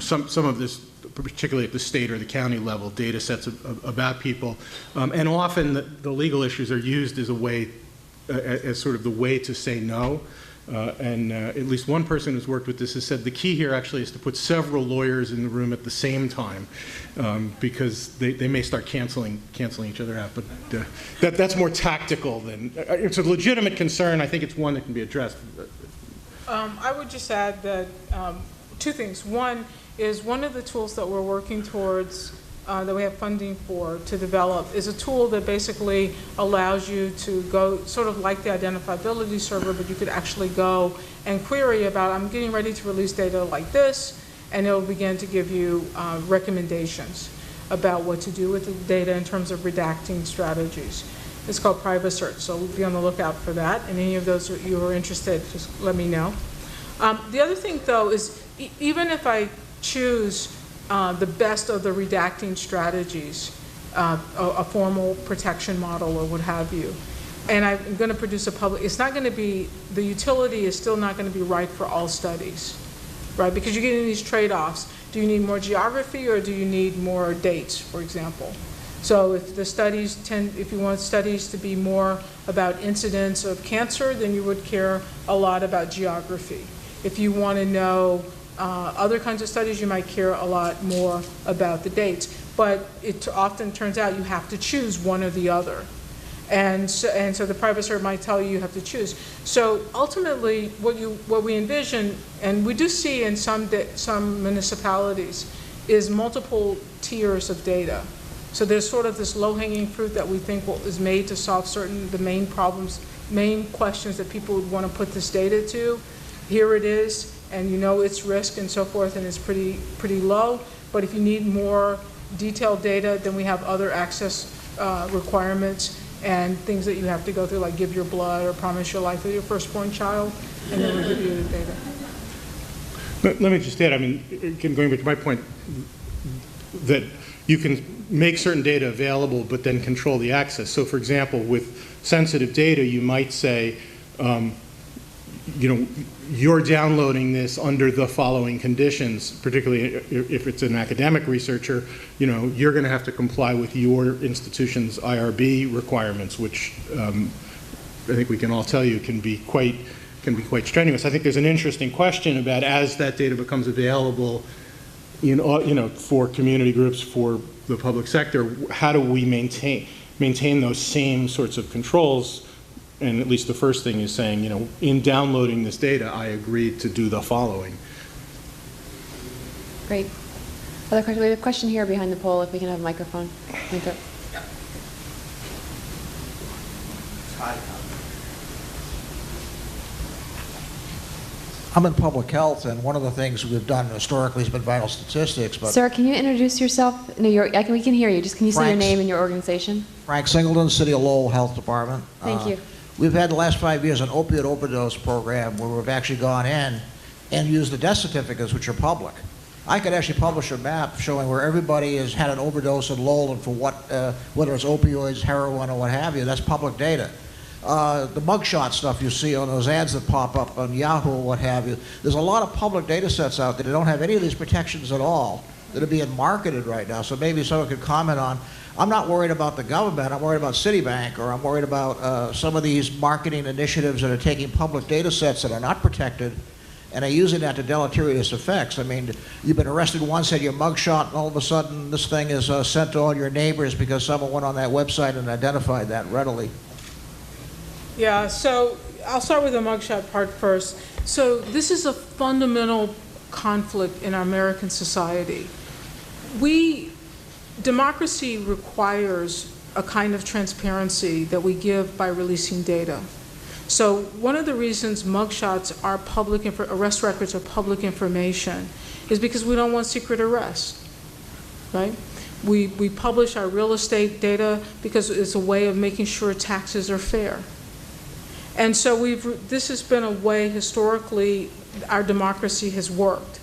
some of this, particularly at the state or the county level, data sets about people, and often the legal issues are used as a way, as sort of the way to say no. And at least one person who's worked with this has said the key here actually is to put several lawyers in the room at the same time, because they may start canceling each other out. But that's more tactical than, it's a legitimate concern. I think it's one that can be addressed. I would just add that 2 things. One is one of the tools that we're working towards that we have funding for to develop is a tool that basically allows you to go sort of like the identifiability server, but you could actually go and query about, I'm getting ready to release data like this, and it'll begin to give you recommendations about what to do with the data in terms of redacting strategies. It's called PrivaCert, so be on the lookout for that. And any of those you are interested, just let me know. The other thing, though, is even if I choose the best of the redacting strategies, a formal protection model or what have you, and I'm going to produce a public, it's not going to be, the utility is still not going to be right for all studies, right? Because you're getting these trade-offs. Do you need more geography or do you need more dates, for example? So if the studies if you want studies to be more about incidence of cancer, then you would care a lot about geography. If you want to know other kinds of studies, you might care a lot more about the dates. But it often turns out you have to choose one or the other. And so the PrivaCert might tell you have to choose. So ultimately, what we envision, and we do see in some municipalities, is multiple tiers of data. So there's sort of this low-hanging fruit that we think is made to solve the main problems, main questions that people would want to put this data to. here it is, and you know its risk and so forth, and it's pretty low. But if you need more detailed data, then we have other access requirements and things that you have to go through, like give your blood or promise your life with your firstborn child, and then we'll give you the data. Let me just add, I mean, again, going back to my point, that you can make certain data available, but then control the access. So for example, with sensitive data, you might say, you know, you're downloading this under the following conditions, particularly if it's an academic researcher, you know, you're going to have to comply with your institution's IRB requirements, which I think we can all tell you can be quite strenuous. I think there's an interesting question about, as that data becomes available, you know, for community groups, for the public sector, how do we maintain those same sorts of controls? And at least the first thing is saying, you know, in downloading this data, I agreed to do the following. Great. Other questions? We have a question here behind the pole, if we can have a microphone. I'm in public health, and one of the things we've done historically has been vital statistics. But Sir, can you introduce yourself? No, we can hear you. Just can you say your Frank's- name and your organization? Frank Singleton, City of Lowell Health Department. Thank you. We've had the last 5 years an opioid overdose program where we've actually gone in and used the death certificates, which are public. I could actually publish a map showing where everybody has had an overdose in Lowell and for what, whether it's opioids, heroin, or what have you. That's public data. The mugshot stuff you see on those ads that pop up on Yahoo or what have you, there's a lot of public data sets out there that don't have any of these protections at all that are being marketed right now. So maybe someone could comment on, I'm not worried about the government, I'm worried about Citibank, or I'm worried about some of these marketing initiatives that are taking public data sets that are not protected and are using that to deleterious effects. I mean, you've been arrested once, had your mugshot, and all of a sudden this thing is sent to all your neighbors because someone went on that website and identified that readily. Yeah, so I'll start with the mugshot part first. So this is a fundamental conflict in our American society. Democracy requires a kind of transparency that we give by releasing data. So one of the reasons mugshots are public, arrest records are public information is because we don't want secret arrest, right? We publish our real estate data because it's a way of making sure taxes are fair. And so this has been a way historically our democracy has worked.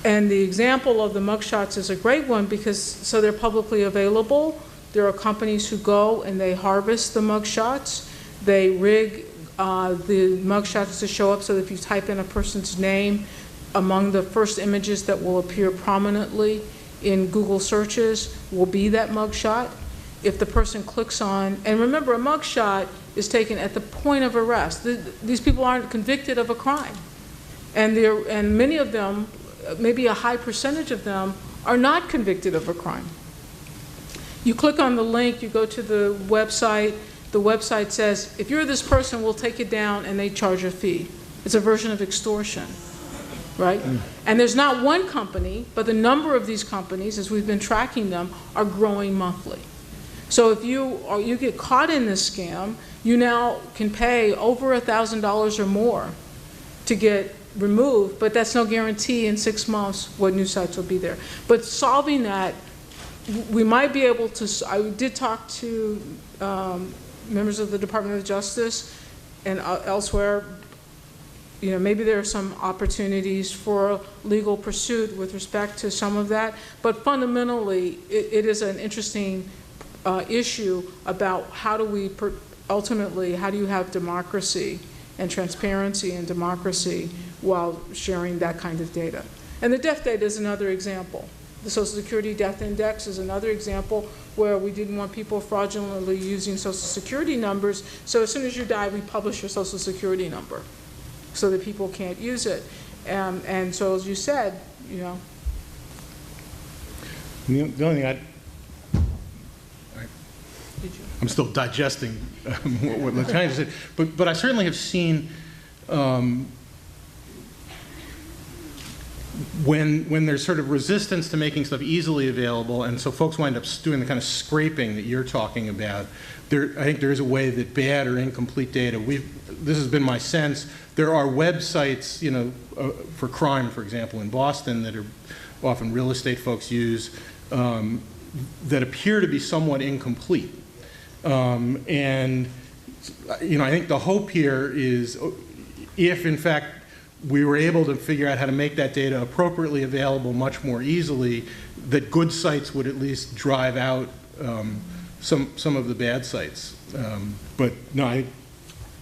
And the example of the mugshots is a great one because so they're publicly available. There are companies who go and they harvest the mugshots. They rig the mugshots to show up so that if you type in a person's name, among the first images that will appear prominently in Google searches will be that mugshot. If the person clicks on, and remember, a mugshot is taken at the point of arrest. These people aren't convicted of a crime. And many of them, maybe a high percentage of them, are not convicted of a crime. You click on the link, you go to the website says, if you're this person, we'll take it down, and they charge a fee. It's a version of extortion, right? And there's not one company, but the number of these companies, as we've been tracking them, are growing monthly. So if you get caught in this scam, you now can pay over $1,000 or more to get removed, but that's no guarantee in 6 months what new sites will be there. But solving that, we might be able to, I did talk to members of the Department of Justice and elsewhere, you know, maybe there are some opportunities for legal pursuit with respect to some of that, but fundamentally, it is an interesting issue about how do we, ultimately, how do you have democracy and transparency and democracy while sharing that kind of data. And the death data is another example. The Social Security Death Index is another example where we didn't want people fraudulently using Social Security numbers, so as soon as you die, we publish your Social Security number so that people can't use it. And so as you said, you know. The only thing I'm still digesting what Latanya said, but I certainly have seen when there's sort of resistance to making stuff easily available, and so folks wind up doing the kind of scraping that you're talking about, I think there is a way that bad or incomplete data, this has been my sense, there are websites, you know, for crime, for example, in Boston that are often real estate folks use, that appear to be somewhat incomplete. And, you know, I think the hope here is if, in fact, we were able to figure out how to make that data appropriately available much more easily, that good sites would at least drive out some of the bad sites. But no,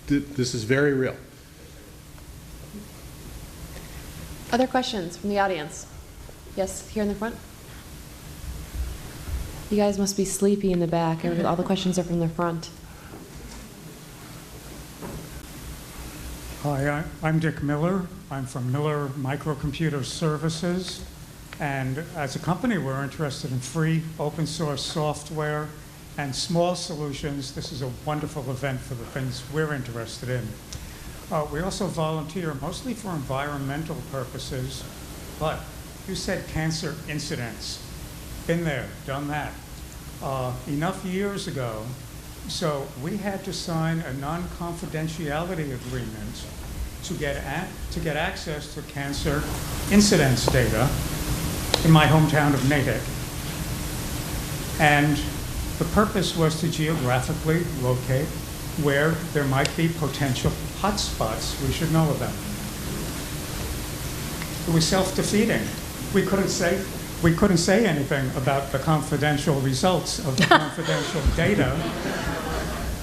this is very real. Other questions from the audience? Yes, here in the front. You guys must be sleepy in the back. All the questions are from the front. Hi, I'm Dick Miller. I'm from Miller Microcomputer Services. And as a company, we're interested in free open source software and small solutions. This is a wonderful event for the things we're interested in. We also volunteer mostly for environmental purposes, but you said cancer incidents. Been there, done that. Enough years ago, so we had to sign a non-confidentiality agreement to get access to cancer incidence data in my hometown of Natick. And the purpose was to geographically locate where there might be potential hotspots we should know about. It was self-defeating. We couldn't say anything about the confidential results of the confidential data.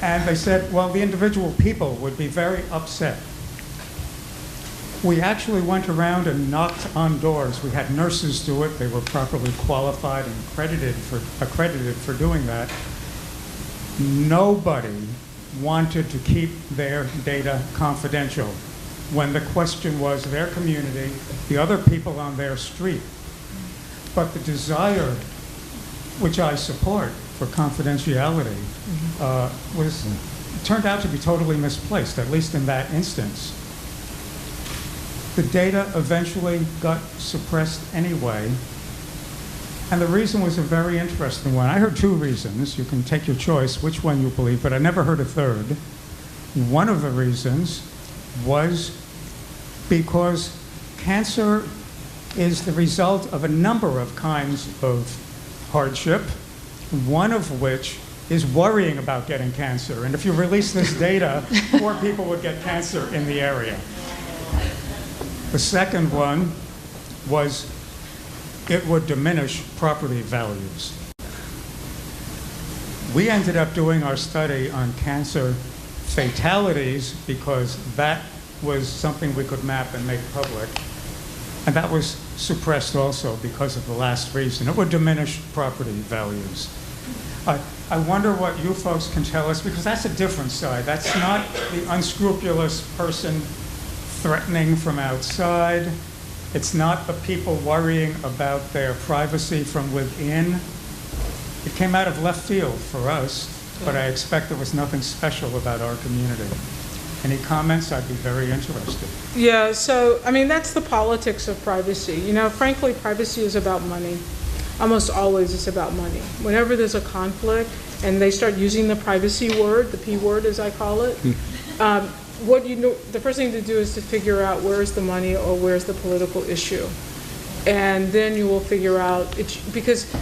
And they said, well, the individual people would be very upset. We actually went around and knocked on doors. We had nurses do it. They were properly qualified and accredited for doing that. Nobody wanted to keep their data confidential when the question was their community, the other people on their street. But the desire, which I support, for confidentiality turned out to be totally misplaced, at least in that instance. The data eventually got suppressed anyway, and the reason was a very interesting one. I heard two reasons. You can take your choice which one you believe, but I never heard a third. One of the reasons was because cancer is the result of a number of kinds of hardship, one of which is worrying about getting cancer. And if you release this data, more people would get cancer in the area. The second one was it would diminish property values. We ended up doing our study on cancer fatalities because that was something we could map and make public. And that was suppressed also because of the last reason. It would diminish property values. I wonder what you folks can tell us, because that's a different side. That's not the unscrupulous person threatening from outside. It's not the people worrying about their privacy from within. It came out of left field for us, but I expect there was nothing special about our community. Any comments? I'd be very interested. Yeah, so, I mean, that's the politics of privacy. You know, frankly, privacy is about money. Almost always it's about money. Whenever there's a conflict and they start using the privacy word, the P word as I call it, the first thing to do is to figure out where's the money or where's the political issue. And then you will figure out, because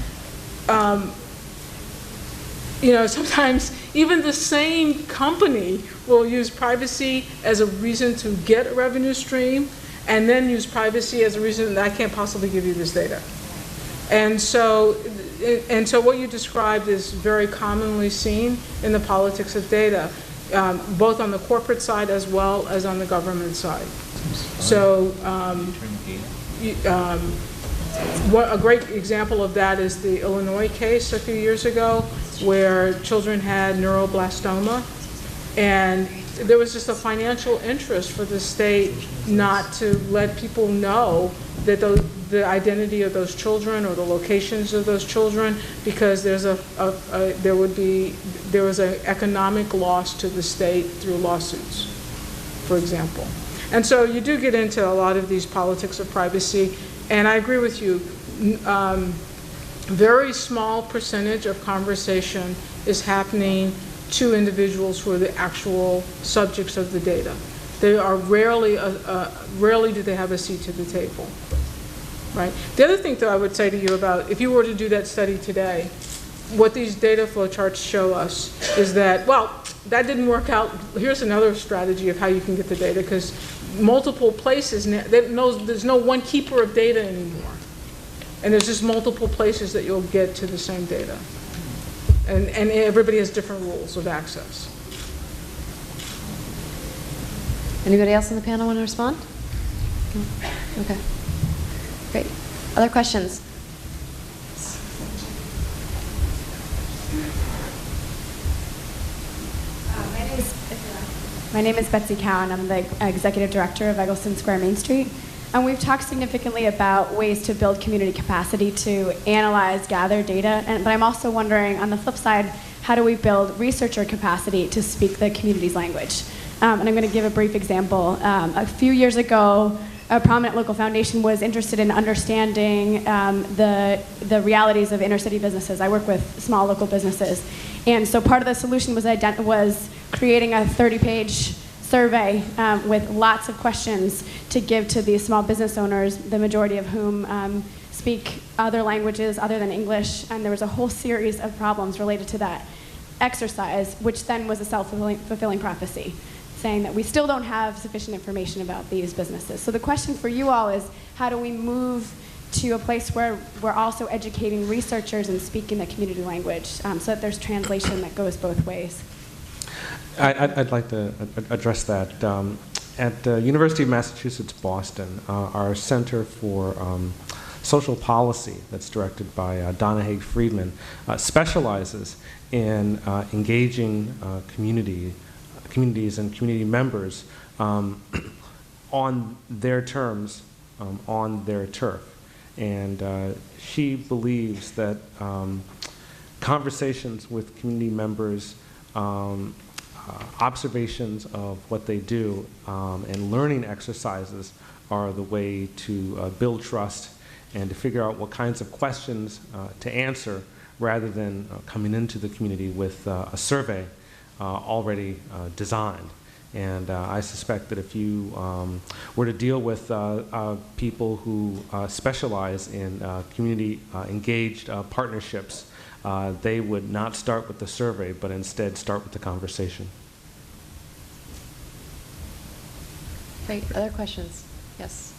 you know, sometimes even the same company will use privacy as a reason to get a revenue stream, and then use privacy as a reason that I can't possibly give you this data. And so what you described is very commonly seen in the politics of data, both on the corporate side as well as on the government side. So a great example of that is the Illinois case a few years ago, where children had neuroblastoma, and there was just a financial interest for the state not to let people know that the identity of those children or the locations of those children, because there was an economic loss to the state through lawsuits, for example. And so you do get into a lot of these politics of privacy. And I agree with you. Very small percentage of conversation is happening to individuals who are the actual subjects of the data. They are rarely do they have a seat to the table, right? The other thing that I would say to you about, if you were to do that study today, what these data flow charts show us is that, well, that didn't work out. Here's another strategy of how you can get the data, because multiple places, there's no one keeper of data anymore. And there's just multiple places that you'll get to the same data. And everybody has different rules of access. Anybody else on the panel want to respond? Okay. Great. Other questions? My name is Betsy Cowan. I'm the executive director of Eggleston Square Main Street. And we've talked significantly about ways to build community capacity to analyze, gather data. But I'm also wondering, on the flip side, how do we build researcher capacity to speak the community's language? And I'm going to give a brief example. A few years ago, a prominent local foundation was interested in understanding the realities of inner city businesses. I work with small local businesses. And so part of the solution was creating a 30-page survey with lots of questions to give to these small business owners, the majority of whom speak other languages other than English. And there was a whole series of problems related to that exercise, which then was a self-fulfilling prophecy, saying that we still don't have sufficient information about these businesses. So the question for you all is, how do we move to a place where we're also educating researchers and speaking the community language so that there's translation that goes both ways? I'd like to address that. At the University of Massachusetts, Boston, our Center for Social Policy, that's directed by Donna Haig-Friedman, specializes in engaging communities and community members on their terms, on their turf. And she believes that conversations with community members, observations of what they do, and learning exercises are the way to build trust and to figure out what kinds of questions to answer, rather than coming into the community with a survey already designed. And I suspect that if you were to deal with people who specialize in community engaged partnerships, they would not start with the survey, but instead start with the conversation. Great. Other questions? Yes.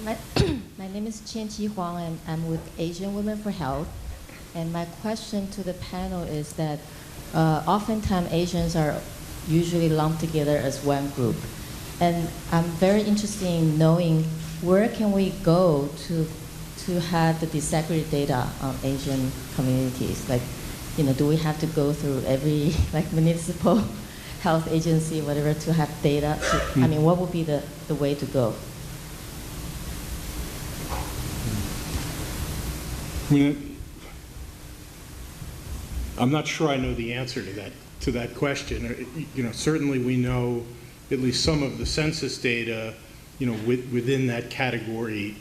My name is Qianqi Huang, and I'm with Asian Women for Health. And my question to the panel is that oftentimes Asians are usually lumped together as one group. And I'm very interested in knowing where can we go to have the disaggregated data on Asian communities? Like, do we have to go through every municipal health agency, whatever, to have data? I mean, what would be the way to go? I'm not sure I know the answer to that question. Certainly we know at least some of the census data, within that category,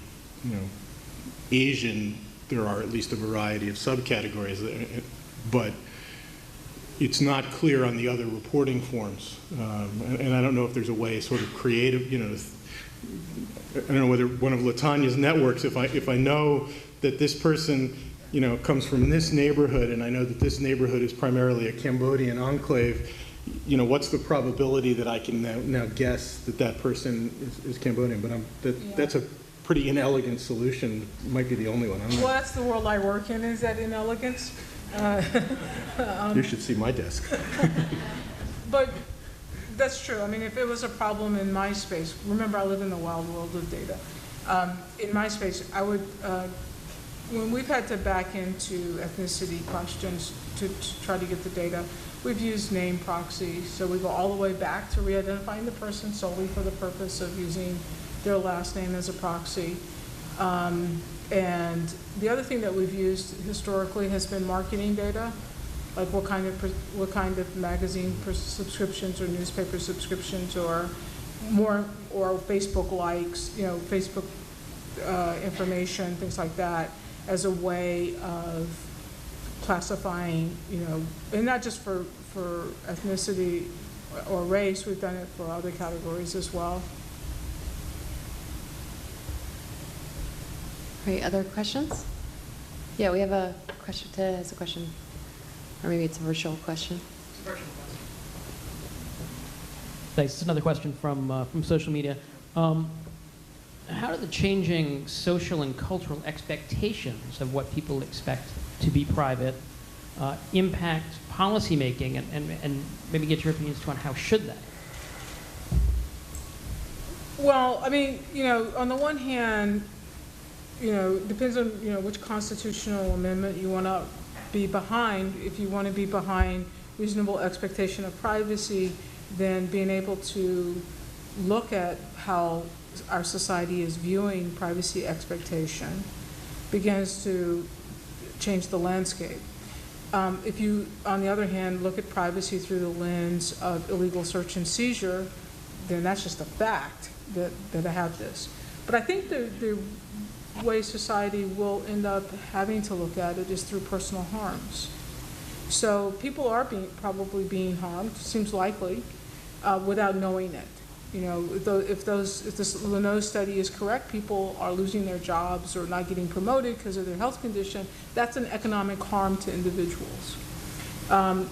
Asian, there are at least a variety of subcategories, but it's not clear on the other reporting forms. And I don't know if there's a way sort of creative, I don't know whether one of Latanya's networks, if I know that this person comes from this neighborhood, and I know that this neighborhood is primarily a Cambodian enclave, what's the probability that I can now guess that person is Cambodian? But that's a pretty inelegant solution. It might be the only one. Well, that's the world I work in, is that inelegance. You should see my desk. But that's true. I mean, if it was a problem in my space, remember I live in the wild world of data. In my space, I would, when we've had to back into ethnicity questions to try to get the data, we've used name proxy. So we go all the way back to re-identifying the person solely for the purpose of using their last name as a proxy. And the other thing that we've used historically has been marketing data. Like what kind of magazine subscriptions or newspaper subscriptions or Facebook likes, Facebook information, things like that, as a way of classifying, and not just for ethnicity or race, we've done it for other categories as well. Great, other questions? Yeah, we have a question. Ted has a question. Or maybe it's a virtual question. Thanks. It's another question from social media. How do the changing social and cultural expectations of what people expect to be private impact policymaking, and maybe get your opinions on how should that? Well, I mean, on the one hand, it depends on, which constitutional amendment you want to be behind. If you want to be behind reasonable expectation of privacy, then being able to look at how our society is viewing privacy expectation begins to change the landscape. If you, on the other hand, look at privacy through the lens of illegal search and seizure, then that's just a fact that I have this. But I think the way society will end up having to look at it is through personal harms. So people are probably being harmed, seems likely, without knowing it. If this Leno study is correct, people are losing their jobs or not getting promoted because of their health condition. That's an economic harm to individuals.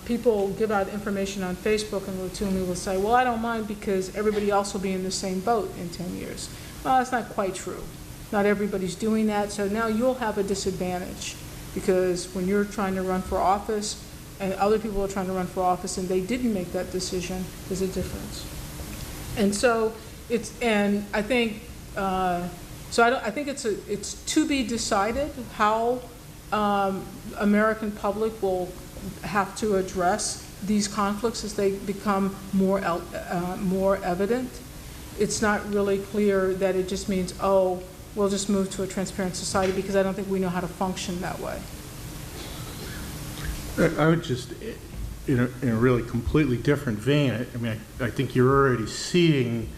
People give out information on Facebook and routinely will say, well, I don't mind because everybody else will be in the same boat in 10 years. Well, that's not quite true. Not everybody's doing that, so now you'll have a disadvantage because when you're trying to run for office and other people are trying to run for office and they didn't make that decision, there's a difference. And so I think it's to be decided how American public will have to address these conflicts as they become more evident. It's not really clear that it just means, oh, we'll just move to a transparent society, because I don't think we know how to function that way. I would just, in a really completely different vein, I think you're already seeing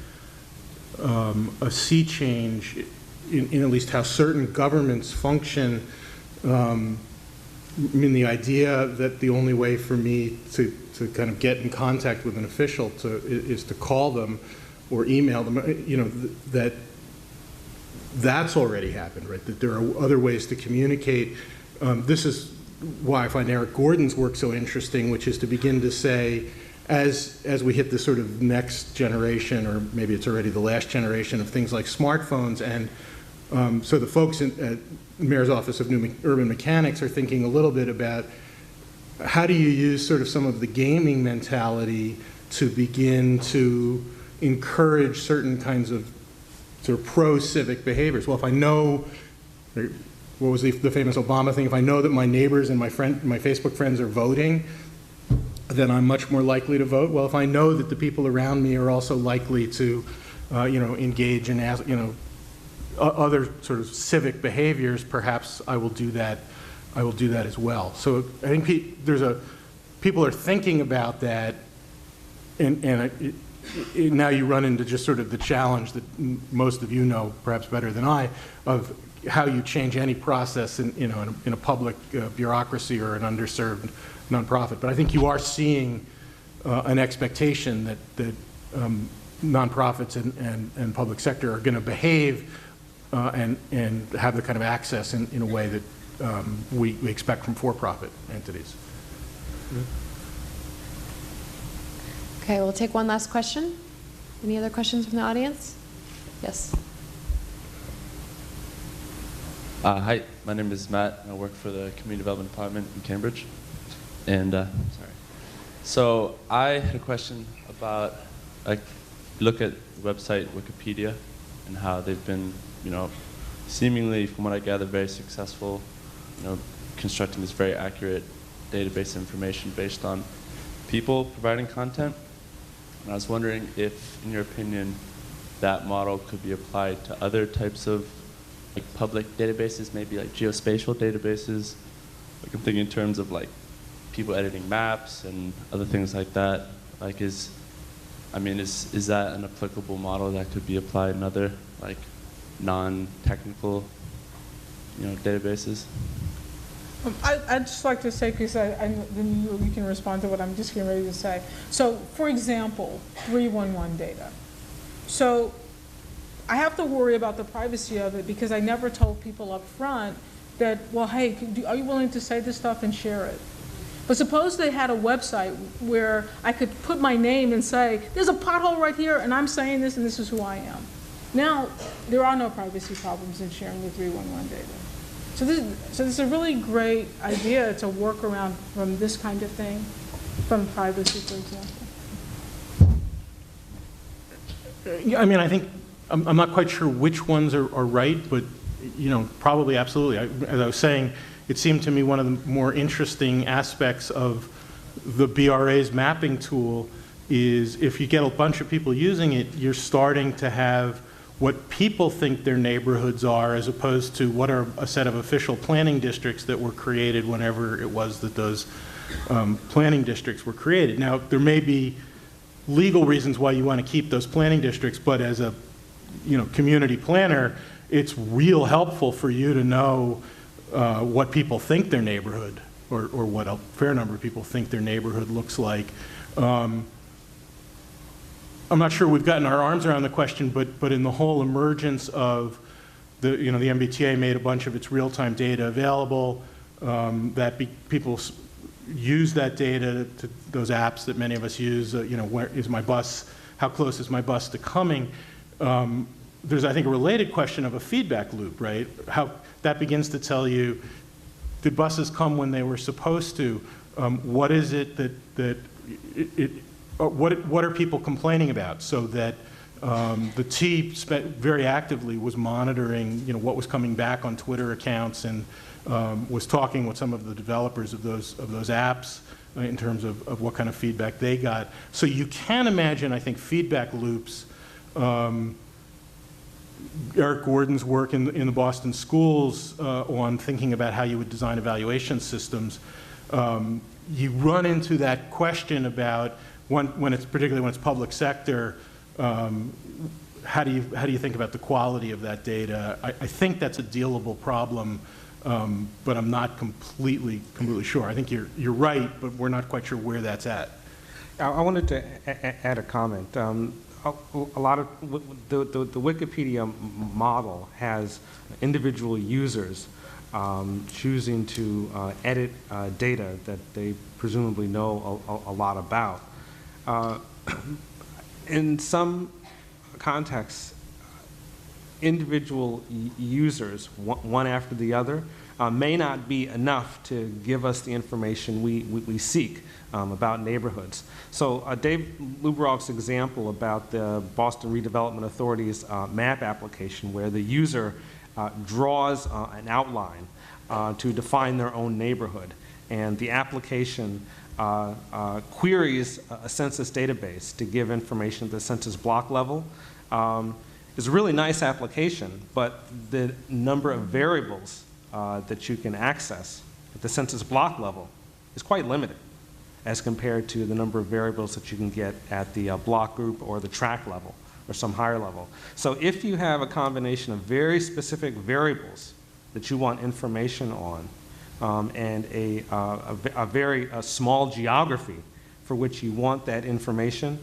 a sea change in at least how certain governments function. The idea that the only way for me to kind of get in contact with an official is to call them or email them, that's already happened, right? That there are other ways to communicate. This is why I find Eric Gordon's work so interesting, which is to begin to say, as we hit this sort of next generation, or maybe it's already the last generation of things like smartphones, and so the folks at the Mayor's Office of New Urban Mechanics are thinking a little bit about how do you use sort of some of the gaming mentality to begin to encourage certain kinds of sort of pro-civic behaviors. Well, if I know, what was the famous Obama thing? If I know that my neighbors and my Facebook friends are voting, then I'm much more likely to vote. Well, if I know that the people around me are also likely to, engage in, other sort of civic behaviors, perhaps I will do that. I will do that as well. So I think people are thinking about that, and now you run into just sort of the challenge that most of you know, perhaps better than I, of how you change any process in a public bureaucracy or an underserved nonprofit. But I think you are seeing an expectation that nonprofits and public sector are going to behave and have the kind of access in a way that we expect from for-profit entities. Okay, we'll take one last question. Any other questions from the audience? Yes. Hi, my name is Matt. I work for the Community Development Department in Cambridge. And, so I had a question about, look at the website Wikipedia and how they've been, seemingly, from what I gather, very successful, constructing this very accurate database information based on people providing content. And I was wondering if, in your opinion, that model could be applied to other types of public databases, maybe like geospatial databases. I'm thinking in terms of people editing maps and other things like that. Like, is that an applicable model that could be applied in other, like, non-technical, databases? I'd just like to say, because then you can respond to what I'm just getting ready to say. So, for example, 311 data. So, I have to worry about the privacy of it because I never told people up front that, well, hey, are you willing to say this stuff and share it? But suppose they had a website where I could put my name and say, there's a pothole right here, and I'm saying this, and this is who I am. Now, there are no privacy problems in sharing the 311 data. So this is a really great idea to work around from this kind of thing, from privacy, for example. Yeah, I mean, I think, I'm not quite sure which ones are right, but, probably absolutely. As I was saying, it seemed to me one of the more interesting aspects of the BRA's mapping tool is if you get a bunch of people using it, you're starting to have what people think their neighborhoods are as opposed to what are a set of official planning districts that were created whenever it was that those planning districts were created. Now, there may be legal reasons why you want to keep those planning districts, but as a community planner, it's real helpful for you to know what people think their neighborhood, or what a fair number of people think their neighborhood looks like. I'm not sure we've gotten our arms around the question, but in the whole emergence of the MBTA made a bunch of its real-time data available, people use that data to those apps that many of us use, where is my bus, how close is my bus to coming? There's, I think, a related question of a feedback loop, right? How that begins to tell you, did buses come when they were supposed to? What is it what are people complaining about? So that the T very actively was monitoring, what was coming back on Twitter accounts and was talking with some of the developers of those apps in terms of what kind of feedback they got. So you can imagine, I think, feedback loops. Eric Gordon's work in the Boston schools on thinking about how you would design evaluation systems, you run into that question about particularly when it's public sector, how do you think about the quality of that data? I think that's a dealable problem, but I'm not completely sure. I think you're right, but we're not quite sure where that's at. I wanted to add a comment. A lot of the Wikipedia model has individual users choosing to edit data that they presumably know a lot about. In some contexts, individual users, one after the other, may not be enough to give us the information we seek about neighborhoods. So Dave Luberoff's example about the Boston Redevelopment Authority's map application, where the user draws an outline to define their own neighborhood, and the application queries a census database to give information at the census block level, is a really nice application, but the number of variables that you can access at the census block level is quite limited as compared to the number of variables that you can get at the block group or the tract level or some higher level. So if you have a combination of very specific variables that you want information on, and a very small geography for which you want that information,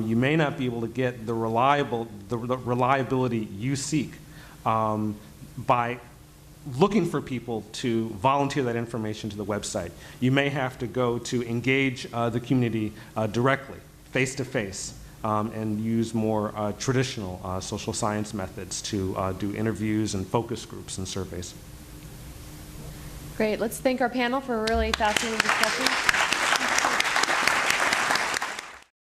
you may not be able to get the reliability you seek by looking for people to volunteer that information to the website. You may have to go to engage the community directly, face-to-face, and use more traditional social science methods to do interviews and focus groups and surveys. Great. Let's thank our panel for a really fascinating discussion.